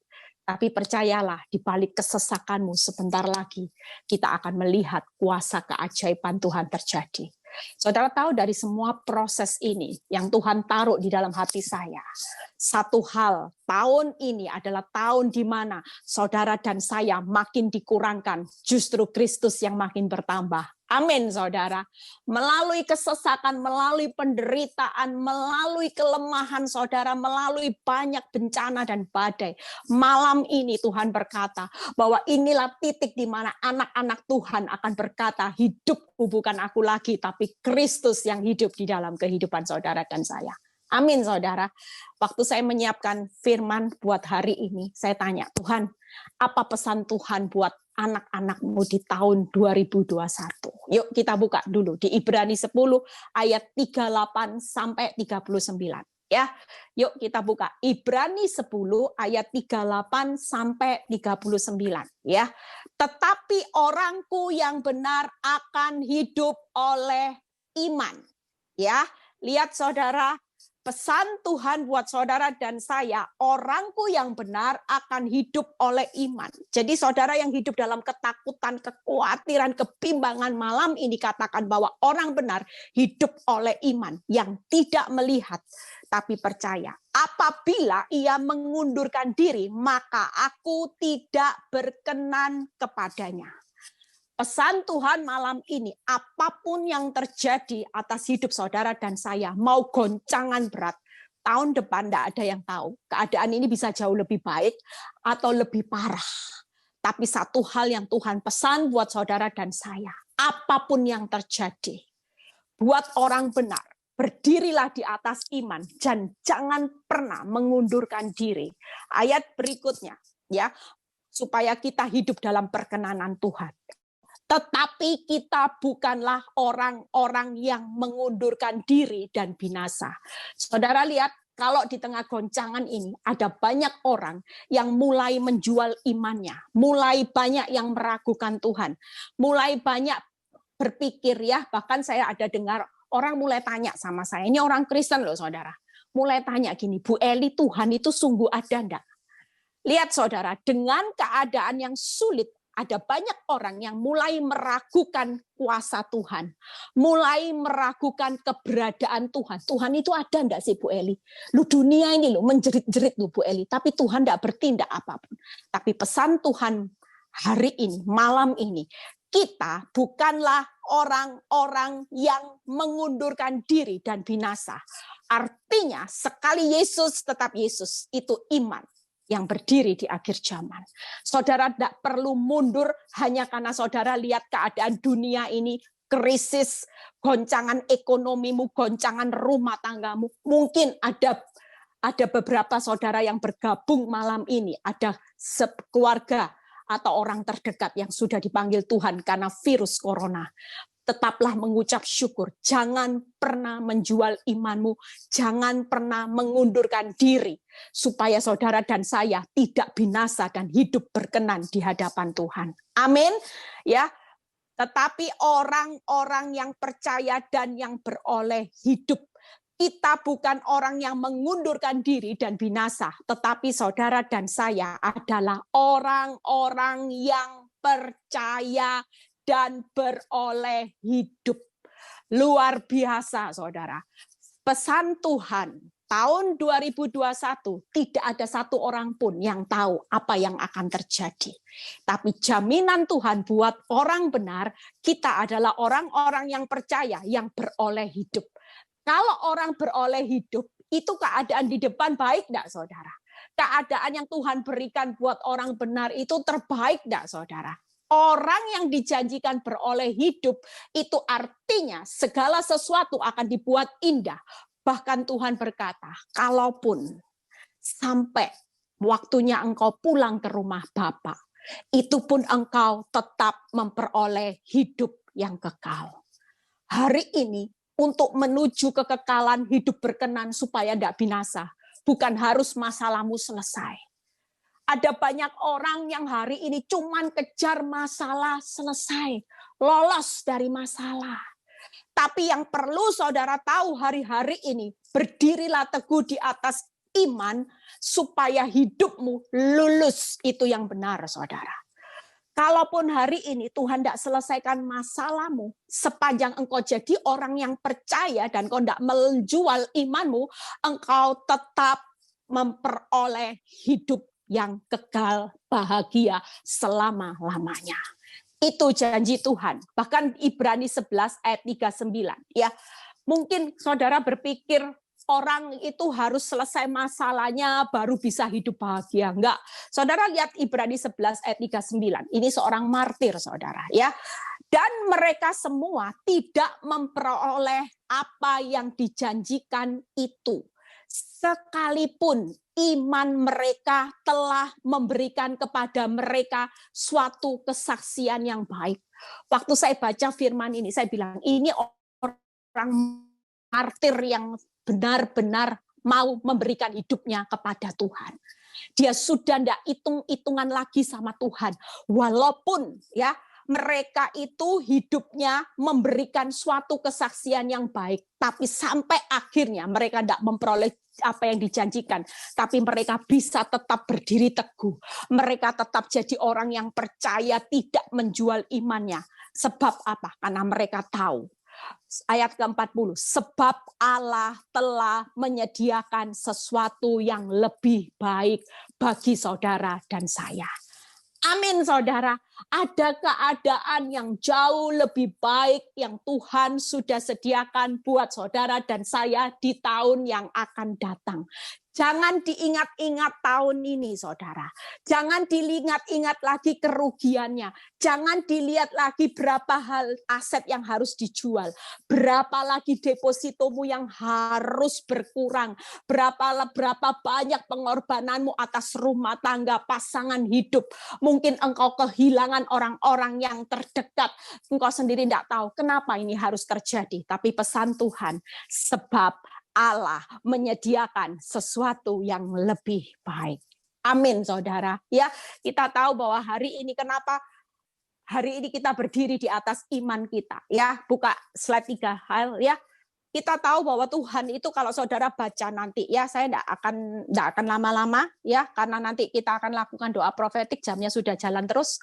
Tapi percayalah, di balik kesesakanmu sebentar lagi, kita akan melihat kuasa keajaiban Tuhan terjadi. Saudara tahu dari semua proses ini yang Tuhan taruh di dalam hati saya. Satu hal, tahun ini adalah tahun di mana saudara dan saya makin dikurangkan, justru Kristus yang makin bertambah. Amin, saudara. Melalui kesesakan, melalui penderitaan, melalui kelemahan saudara, melalui banyak bencana dan badai. Malam ini Tuhan berkata bahwa inilah titik di mana anak-anak Tuhan akan berkata, hidupku bukan aku lagi, tapi Kristus yang hidup di dalam kehidupan saudara dan saya. Amin, saudara. Waktu saya menyiapkan firman buat hari ini, saya tanya, Tuhan, apa pesan Tuhan buat anak-anakmu di tahun 2021? Yuk kita buka dulu di Ibrani 10 ayat 38 sampai 39. Ya, yuk kita buka Ibrani 10 ayat 38 sampai 39. Ya, tetapi orangku yang benar akan hidup oleh iman. Ya, lihat saudara. Pesan Tuhan buat saudara dan saya, orangku yang benar akan hidup oleh iman. Jadi saudara yang hidup dalam ketakutan, kekhawatiran, kebimbangan malam ini katakan bahwa orang benar hidup oleh iman yang tidak melihat tapi percaya. Apabila ia mengundurkan diri, maka aku tidak berkenan kepadanya. Pesan Tuhan malam ini, apapun yang terjadi atas hidup saudara dan saya, mau goncangan berat, tahun depan tidak ada yang tahu. Keadaan ini bisa jauh lebih baik atau lebih parah. Tapi satu hal yang Tuhan pesan buat saudara dan saya, apapun yang terjadi, buat orang benar, berdirilah di atas iman dan jangan pernah mengundurkan diri. Ayat berikutnya, ya, supaya kita hidup dalam perkenanan Tuhan. Tetapi kita bukanlah orang-orang yang mengundurkan diri dan binasa. Saudara lihat, kalau di tengah goncangan ini ada banyak orang yang mulai menjual imannya, mulai banyak yang meragukan Tuhan, mulai banyak berpikir ya, bahkan saya ada dengar orang mulai tanya sama saya, ini orang Kristen loh saudara, mulai tanya gini, Bu Eli, Tuhan itu sungguh ada enggak? Lihat saudara, dengan keadaan yang sulit, ada banyak orang yang mulai meragukan kuasa Tuhan, mulai meragukan keberadaan Tuhan. Tuhan itu ada enggak sih Bu Eli? Lu dunia ini lu menjerit-jerit lu Bu Eli, tapi Tuhan enggak bertindak apapun. Tapi pesan Tuhan hari ini, malam ini, kita bukanlah orang-orang yang mengundurkan diri dan binasa. Artinya sekali Yesus tetap Yesus, itu iman yang berdiri di akhir zaman. Saudara tidak perlu mundur hanya karena saudara lihat keadaan dunia ini, krisis, goncangan ekonomimu, goncangan rumah tanggamu. Mungkin ada beberapa saudara yang bergabung malam ini, ada keluarga atau orang terdekat yang sudah dipanggil Tuhan karena virus corona. Tetaplah mengucap syukur. Jangan pernah menjual imanmu. Jangan pernah mengundurkan diri. Supaya saudara dan saya tidak binasa dan hidup berkenan di hadapan Tuhan. Amin. Ya. Tetapi orang-orang yang percaya dan yang beroleh hidup. Kita bukan orang yang mengundurkan diri dan binasa. Tetapi saudara dan saya adalah orang-orang yang percaya dan beroleh hidup. Luar biasa, saudara. Pesan Tuhan tahun 2021 tidak ada satu orang pun yang tahu apa yang akan terjadi. Tapi jaminan Tuhan buat orang benar, kita adalah orang-orang yang percaya, yang beroleh hidup. Kalau orang beroleh hidup, itu keadaan di depan baik enggak, saudara? Keadaan yang Tuhan berikan buat orang benar itu terbaik enggak, saudara? Orang yang dijanjikan beroleh hidup, itu artinya segala sesuatu akan dibuat indah. Bahkan Tuhan berkata, kalaupun sampai waktunya engkau pulang ke rumah Bapa, itu pun engkau tetap memperoleh hidup yang kekal. Hari ini, untuk menuju kekekalan hidup berkenan supaya tidak binasa, bukan harus masalahmu selesai. Ada banyak orang yang hari ini cuman kejar masalah selesai, lolos dari masalah. Tapi yang perlu saudara tahu hari-hari ini, berdirilah teguh di atas iman supaya hidupmu lulus, itu yang benar, saudara. Kalaupun hari ini Tuhan tidak selesaikan masalahmu, sepanjang engkau jadi orang yang percaya dan engkau tidak menjual imanmu, engkau tetap memperoleh hidup yang kekal, bahagia selama-lamanya. Itu janji Tuhan. Bahkan Ibrani 11 ayat 39. Ya, mungkin saudara berpikir orang itu harus selesai masalahnya baru bisa hidup bahagia. Enggak. Saudara lihat Ibrani 11 ayat 39. Ini seorang martir, saudara. Ya. Dan mereka semua tidak memperoleh apa yang dijanjikan itu. Sekalipun iman mereka telah memberikan kepada mereka suatu kesaksian yang baik. Waktu saya baca firman ini, saya bilang, ini orang martir yang benar-benar mau memberikan hidupnya kepada Tuhan. Dia sudah tidak hitung-hitungan lagi sama Tuhan. Walaupun ya mereka itu hidupnya memberikan suatu kesaksian yang baik, tapi sampai akhirnya mereka tidak memperoleh apa yang dijanjikan, tapi mereka bisa tetap berdiri teguh. Mereka tetap jadi orang yang percaya, tidak menjual imannya. Sebab apa? Karena mereka tahu. Ayat ke-40, sebab Allah telah menyediakan sesuatu yang lebih baik bagi saudara dan saya. Amin, saudara. Ada keadaan yang jauh lebih baik yang Tuhan sudah sediakan buat saudara dan saya di tahun yang akan datang. Jangan diingat-ingat tahun ini, saudara. Jangan diingat-ingat lagi kerugiannya. Jangan dilihat lagi berapa hal aset yang harus dijual. Berapa lagi depositomu yang harus berkurang. Berapa banyak pengorbananmu atas rumah tangga, pasangan hidup. Mungkin engkau kehilangan orang-orang yang terdekat. Engkau sendiri tidak tahu kenapa ini harus terjadi. Tapi pesan Tuhan, sebab Allah menyediakan sesuatu yang lebih baik. Amin, saudara. Ya, kita tahu bahwa hari ini kenapa hari ini kita berdiri di atas iman kita. Ya, buka slide 3 hal ya. Kita tahu bahwa Tuhan itu kalau saudara baca nanti ya, saya tidak akan lama-lama ya, karena nanti kita akan lakukan doa profetik, jamnya sudah jalan terus.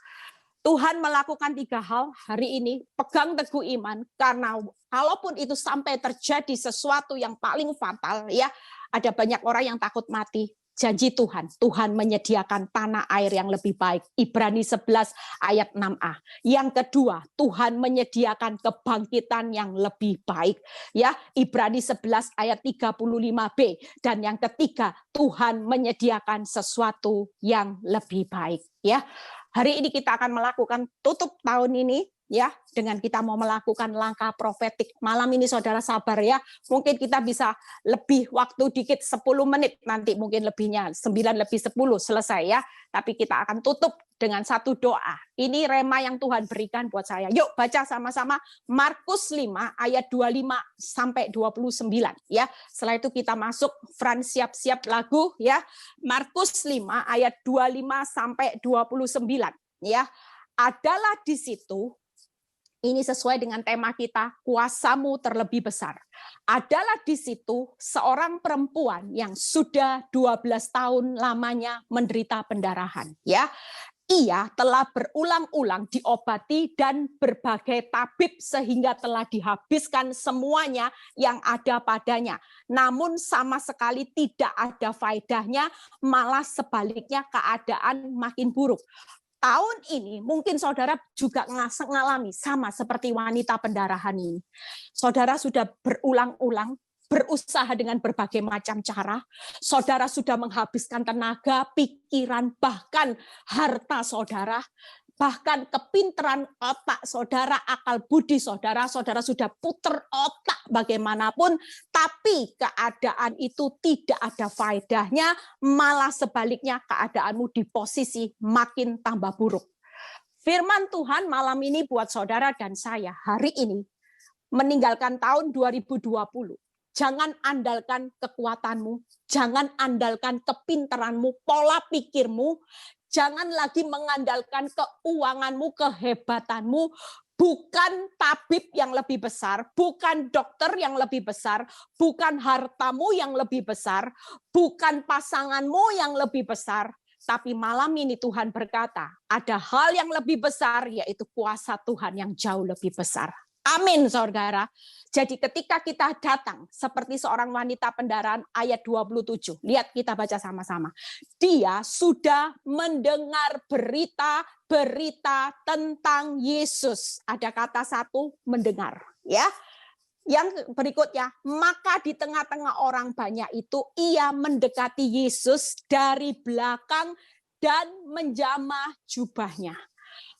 Tuhan melakukan 3 hal hari ini, pegang teguh iman, karena kalaupun itu sampai terjadi sesuatu yang paling fatal, ya ada banyak orang yang takut mati. Janji Tuhan, Tuhan menyediakan tanah air yang lebih baik. Ibrani 11 ayat 6a. Yang kedua, Tuhan menyediakan kebangkitan yang lebih baik. Ya, Ibrani 11 ayat 35b. Dan yang ketiga, Tuhan menyediakan sesuatu yang lebih baik. Ya. Hari ini kita akan melakukan tutup tahun ini ya dengan kita mau melakukan langkah profetik. Malam ini saudara sabar ya. Mungkin kita bisa lebih waktu dikit 10 menit nanti mungkin lebihnya 9 lebih 10 selesai ya. Tapi kita akan tutup dengan satu doa. Ini rema yang Tuhan berikan buat saya. Yuk baca sama-sama Markus 5 ayat 25 sampai 29 ya. Setelah itu kita masuk Frans siap-siap lagu ya. Markus 5 ayat 25 sampai 29 ya. Adalah di situ, ini sesuai dengan tema kita, kuasamu terlebih besar. Adalah di situ seorang perempuan yang sudah 12 tahun lamanya menderita pendarahan. Ya, ia telah berulang-ulang diobati dan berbagai tabib sehingga telah dihabiskan semuanya yang ada padanya. Namun sama sekali tidak ada faedahnya, malah sebaliknya keadaan makin buruk. Tahun ini mungkin saudara juga mengalami sama seperti wanita pendarahan ini. Saudara sudah berulang-ulang berusaha dengan berbagai macam cara. Saudara sudah menghabiskan tenaga, pikiran, bahkan harta saudara, bahkan kepintaran otak saudara, akal budi saudara. Saudara sudah puter otak bagaimanapun, tapi keadaan itu tidak ada faedahnya, malah sebaliknya keadaanmu di posisi makin tambah buruk. Firman Tuhan malam ini buat saudara dan saya hari ini, meninggalkan tahun 2020. Jangan andalkan kekuatanmu, jangan andalkan kepintaranmu, pola pikirmu, jangan lagi mengandalkan keuanganmu, kehebatanmu, bukan tabib yang lebih besar, bukan dokter yang lebih besar, bukan hartamu yang lebih besar, bukan pasanganmu yang lebih besar, tapi malam ini Tuhan berkata, ada hal yang lebih besar, yaitu kuasa Tuhan yang jauh lebih besar. Amin, saudara. Jadi ketika kita datang seperti seorang wanita pendarahan ayat 27. Lihat kita baca sama-sama. Dia sudah mendengar berita tentang Yesus. Ada kata satu, mendengar. Ya. Yang berikutnya, maka di tengah-tengah orang banyak itu, ia mendekati Yesus dari belakang dan menjamah jubahnya.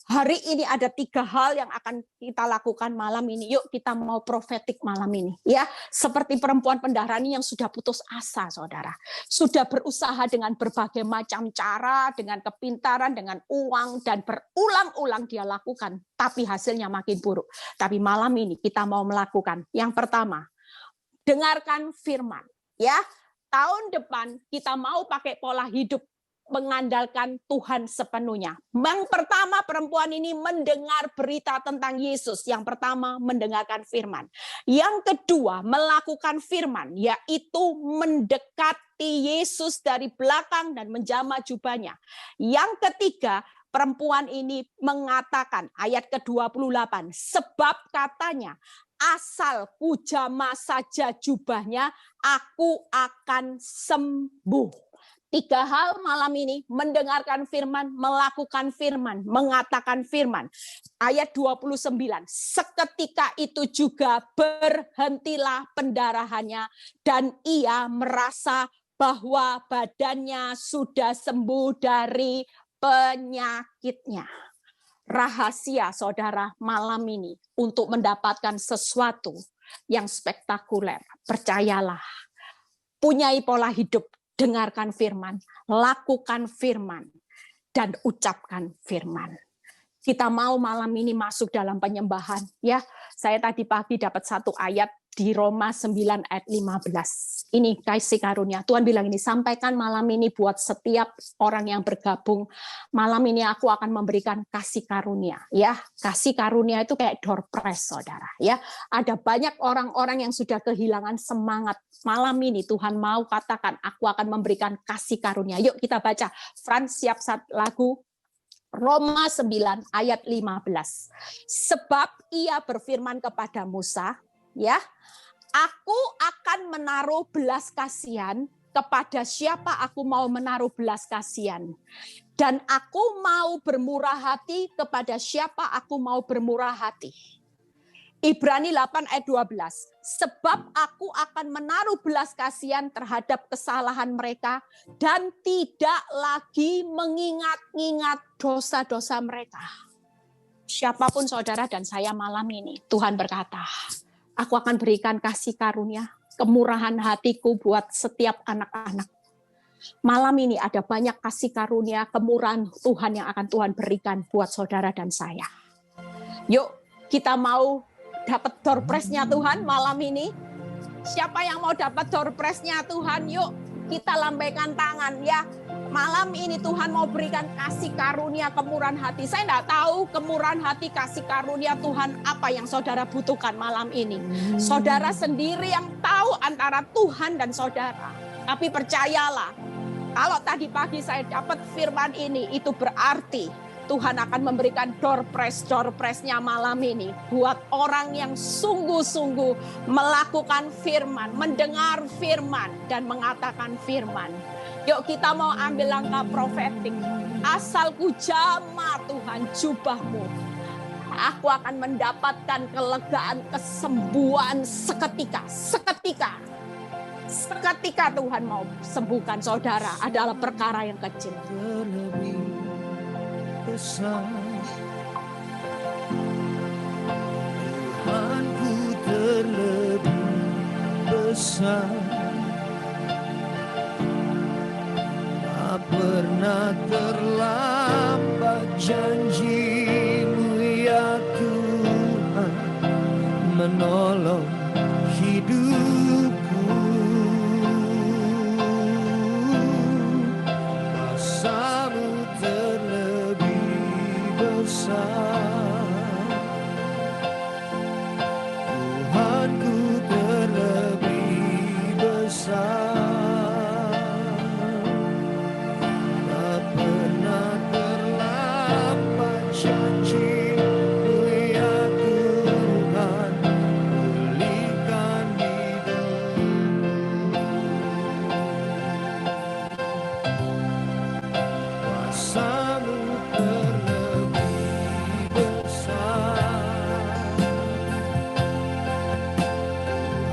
Hari ini ada 3 hal yang akan kita lakukan malam ini. Yuk kita mau profetik malam ini. Ya, seperti perempuan pendarahan yang sudah putus asa, saudara. Sudah berusaha dengan berbagai macam cara, dengan kepintaran, dengan uang, dan berulang-ulang dia lakukan. Tapi hasilnya makin buruk. Tapi malam ini kita mau melakukan. Yang pertama, dengarkan firman. Ya, tahun depan kita mau pakai pola hidup mengandalkan Tuhan sepenuhnya. Yang pertama, perempuan ini mendengar berita tentang Yesus. Yang pertama, mendengarkan firman. Yang kedua, melakukan firman, yaitu mendekati Yesus dari belakang dan menjamah jubahnya. Yang ketiga, perempuan ini mengatakan, ayat ke-28, sebab katanya, asal ku jamah saja jubahnya, aku akan sembuh. 3 hal malam ini, mendengarkan firman, melakukan firman, mengatakan firman. Ayat 29, seketika itu juga berhentilah pendarahannya dan ia merasa bahwa badannya sudah sembuh dari penyakitnya. Rahasia saudara malam ini untuk mendapatkan sesuatu yang spektakuler. Percayalah, punyai pola hidup. Dengarkan firman, lakukan firman, dan ucapkan firman. Kita mau malam ini masuk dalam penyembahan. Ya, saya tadi pagi dapat 1 ayat di Roma 9 ayat 15. Ini kasih karunia. Tuhan bilang ini, sampaikan malam ini buat setiap orang yang bergabung. Malam ini aku akan memberikan kasih karunia. Ya, kasih karunia itu kayak door prize, saudara. Ya, ada banyak orang-orang yang sudah kehilangan semangat. Malam ini Tuhan mau katakan, aku akan memberikan kasih karunia. Yuk kita baca. Frans siap lagu. Roma 9 ayat 15. Sebab ia berfirman kepada Musa, ya, aku akan menaruh belas kasihan kepada siapa aku mau menaruh belas kasihan. Dan aku mau bermurah hati kepada siapa aku mau bermurah hati. Ibrani 8 ayat 12. Sebab aku akan menaruh belas kasihan terhadap kesalahan mereka dan tidak lagi mengingat-ingat dosa-dosa mereka. Siapapun saudara dan saya malam ini, Tuhan berkata, aku akan berikan kasih karunia, kemurahan hatiku buat setiap anak-anak. Malam ini ada banyak kasih karunia, kemurahan Tuhan yang akan Tuhan berikan buat saudara dan saya. Yuk kita mau dapat door prize-nya Tuhan malam ini. Siapa yang mau dapat door prize-nya Tuhan? Yuk kita lambaikan tangan ya. Malam ini Tuhan mau berikan kasih karunia, kemurahan hati. Saya tidak tahu kemurahan hati, kasih karunia Tuhan apa yang saudara butuhkan malam ini. Saudara sendiri yang tahu antara Tuhan dan saudara. Tapi percayalah, Kalau tadi pagi saya dapat firman ini, itu berarti Tuhan akan memberikan door prize-nya malam ini buat orang yang sungguh-sungguh melakukan firman, mendengar firman, dan mengatakan firman. Yuk kita mau ambil langkah profetik. Asalku jamah Tuhan jubahmu, aku akan mendapatkan kelegaan, kesembuhan seketika. Seketika Tuhan mau sembuhkan saudara adalah perkara yang kecil. Terlebih besar Tuhanku, terlebih besar, tak pernah terlambat janji-Mu ya Tuhan, menolong hidupku. Kuasa-Mu terlebih besar, Tuhanku terlebih besar, tak pernah terlambat janji-Mu ya Tuhan, pulihkan hidupku. Kuasa-Mu terlebih besar,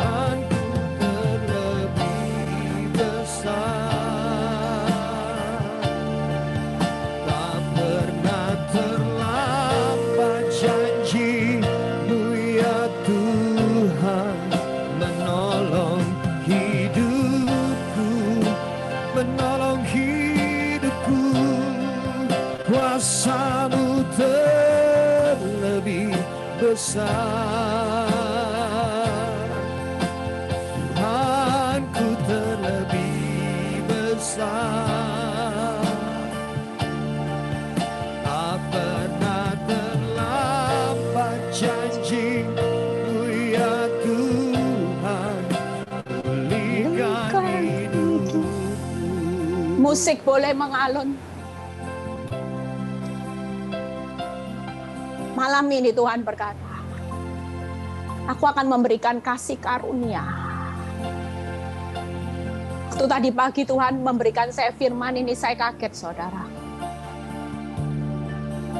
Tuhanku terlebih besar, tak pernah terlambat janji-Mu ya Tuhan, menolong hidupku, menolong hidupku. Kuasa-Mu terlebih besar, Tuhanku terlebih besar, tak pernah terlambat janji-Mu ya Tuhan, pulihkan hidupku. Musik boleh mengalun. Malam ini Tuhan berkata, aku akan memberikan kasih karunia. Waktu tadi pagi Tuhan memberikan saya firman ini, saya kaget saudara.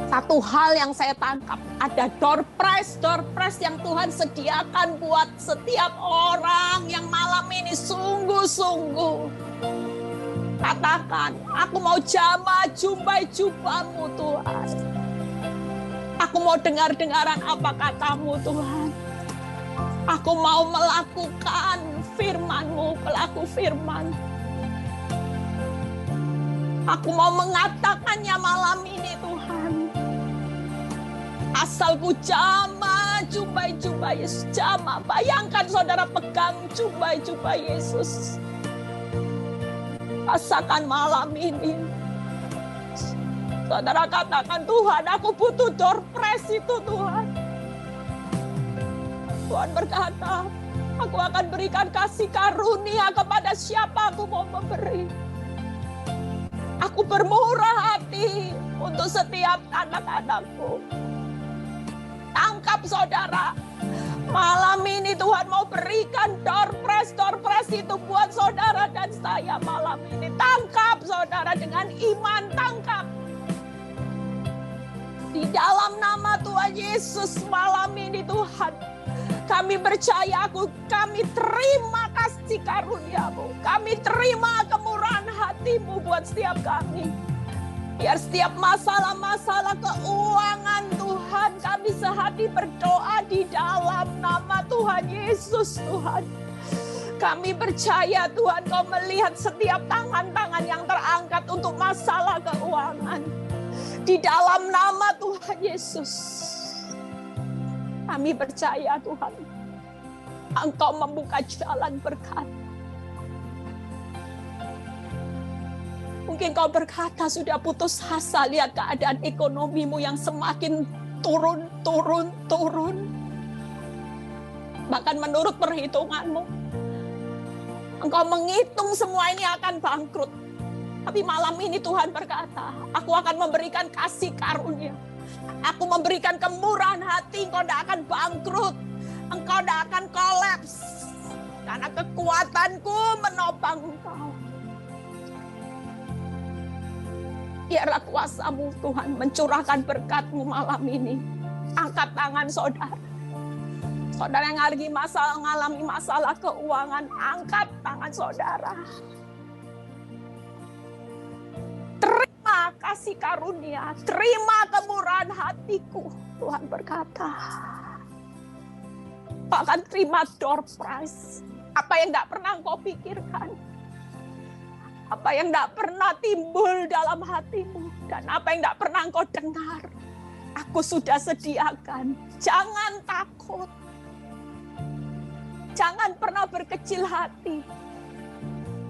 Satu hal yang saya tangkap, ada door prize yang Tuhan sediakan buat setiap orang yang malam ini sungguh-sungguh. Katakan, aku mau jamah jumpai jubah-Mu Tuhan. Aku mau dengar-dengaran apa kata-Mu Tuhan. Aku mau melakukan firman-Mu, pelaku firman. Aku mau mengatakannya malam ini Tuhan. Asalku jamah jubah Yesus, jamah. Bayangkan saudara pegang jubah Yesus. Rasakan malam ini. Saudara katakan, Tuhan aku butuh door prize itu Tuhan. Tuhan berkata, aku akan berikan kasih karunia kepada siapa aku mau memberi. Aku bermurah hati untuk setiap anak-anakku. Tangkap saudara. Malam ini Tuhan mau berikan door prize itu buat saudara dan saya malam ini. Tangkap saudara dengan iman, tangkap. Di dalam nama Tuhan Yesus malam ini Tuhan, kami percaya kami terima kasih karunia-Mu. Kami terima kemurahan hati-Mu buat setiap kami. Biar setiap masalah-masalah keuangan Tuhan, kami sehati berdoa di dalam nama Tuhan Yesus Tuhan. Kami percaya Tuhan Kau melihat setiap tangan-tangan yang terangkat untuk masalah keuangan. Di dalam nama Tuhan Yesus, kami percaya Tuhan, Engkau membuka jalan berkat. Mungkin kau berkata sudah putus asa, lihat keadaan ekonomimu yang semakin turun. Bahkan menurut perhitunganmu, engkau menghitung semua ini akan bangkrut. Tapi malam ini Tuhan berkata, aku akan memberikan kasih karunia. Aku memberikan kemurahan hati, engkau tidak akan bangkrut. Engkau tidak akan kolaps. Karena kekuatanku menopang engkau. Biarlah kuasa-Mu Tuhan mencurahkan berkat-Mu malam ini. Angkat tangan saudara. Saudara yang lagi mengalami masalah keuangan, angkat tangan saudara. Terima kasih karunia, terima kemurahan hatiku. Tuhan berkata, bahkan terima door prize. Apa yang tidak pernah engkau pikirkan, apa yang tidak pernah timbul dalam hatimu, dan apa yang tidak pernah engkau dengar, aku sudah sediakan. Jangan takut, jangan pernah berkecil hati.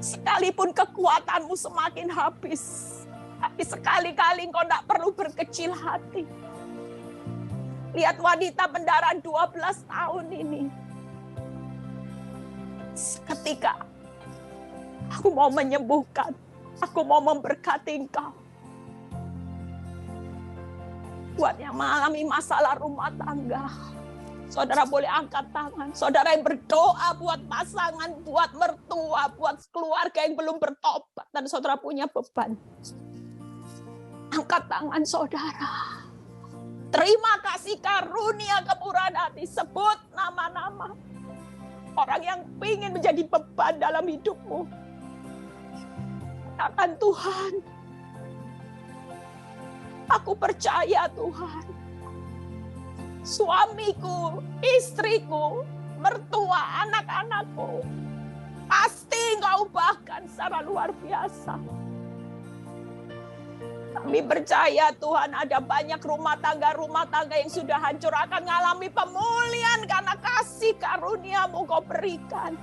Sekalipun kekuatanmu semakin habis, tapi sekali-kali engkau tidak perlu berkecil hati. Lihat wanita pendaraan 12 tahun ini. Ketika aku mau menyembuhkan, aku mau memberkati engkau. Buat yang mengalami masalah rumah tangga, saudara boleh angkat tangan. Saudara yang berdoa buat pasangan, buat mertua, buat keluarga yang belum bertobat, dan saudara punya beban. Angkat tangan saudara. Terima kasih karunia kemurahan hati. Sebut nama-nama orang yang ingin menjadi beban dalam hidupmu. Katakan, Tuhan, aku percaya Tuhan. Suamiku, istriku, mertua, anak-anakku, pasti Engkau ubahkan secara luar biasa. Kami percaya Tuhan, ada banyak rumah tangga yang sudah hancur akan mengalami pemulihan karena kasih karunia-Mu Kau berikan.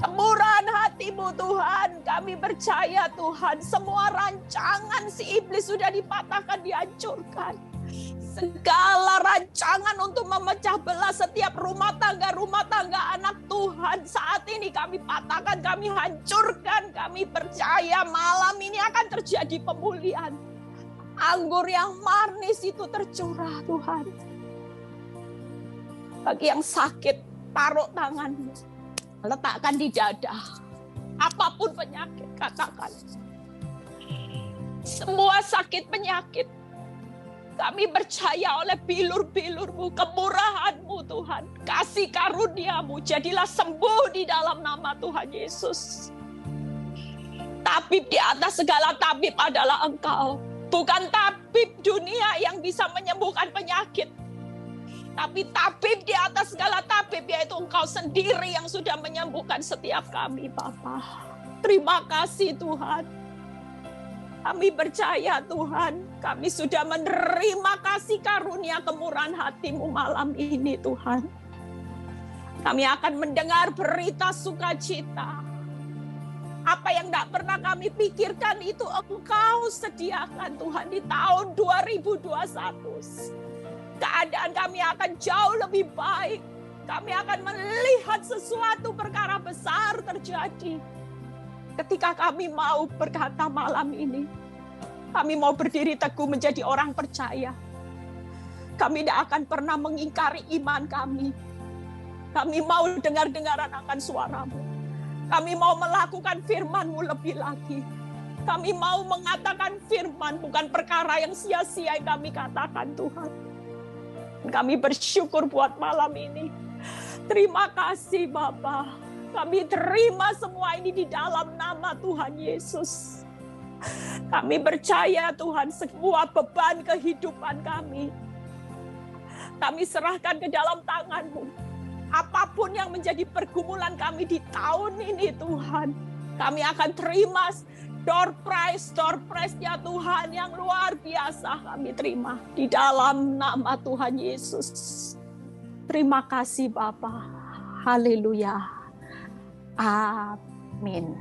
Kemurahan hati-Mu Tuhan, kami percaya Tuhan, semua rancangan si iblis sudah dipatahkan, dihancurkan. Segala rancangan untuk memecah belah setiap rumah tangga anak Tuhan, saat ini kami patahkan, kami hancurkan. Kami percaya malam ini akan terjadi pemulihan. Anggur yang manis itu tercurah Tuhan. Bagi yang sakit, taruh tanganmu, letakkan di dada. Apapun penyakit, katakan. Semua sakit penyakit, kami percaya oleh bilur-bilur-Mu, kemurahan-Mu Tuhan, kasih karunia-Mu, jadilah sembuh di dalam nama Tuhan Yesus. Tabib di atas segala tabib adalah Engkau. Bukan tabib dunia yang bisa menyembuhkan penyakit, tapi tabib di atas segala tabib, yaitu Engkau sendiri yang sudah menyembuhkan setiap kami, Bapa. Terima kasih Tuhan. Kami percaya Tuhan, kami sudah menerima kasih karunia kemurahan hati-Mu malam ini Tuhan. Kami akan mendengar berita sukacita. Apa yang tidak pernah kami pikirkan itu Engkau sediakan Tuhan di tahun 2021. Keadaan kami akan jauh lebih baik. Kami akan melihat sesuatu perkara besar terjadi. Ketika kami mau berkata malam ini, kami mau berdiri teguh menjadi orang percaya. Kami tidak akan pernah mengingkari iman kami. Kami mau dengar-dengaran akan suara-Mu. Kami mau melakukan firman-Mu lebih lagi. Kami mau mengatakan firman, bukan perkara yang sia-sia yang kami katakan Tuhan. Kami bersyukur buat malam ini. Terima kasih Bapa. Kami terima semua ini di dalam nama Tuhan Yesus. Kami percaya Tuhan, semua beban kehidupan kami serahkan ke dalam tangan-Mu. Apapun yang menjadi pergumulan kami di tahun ini Tuhan, kami akan terima door prize-nya Tuhan yang luar biasa, kami terima di dalam nama Tuhan Yesus. Terima kasih Bapa. Haleluya. Amin.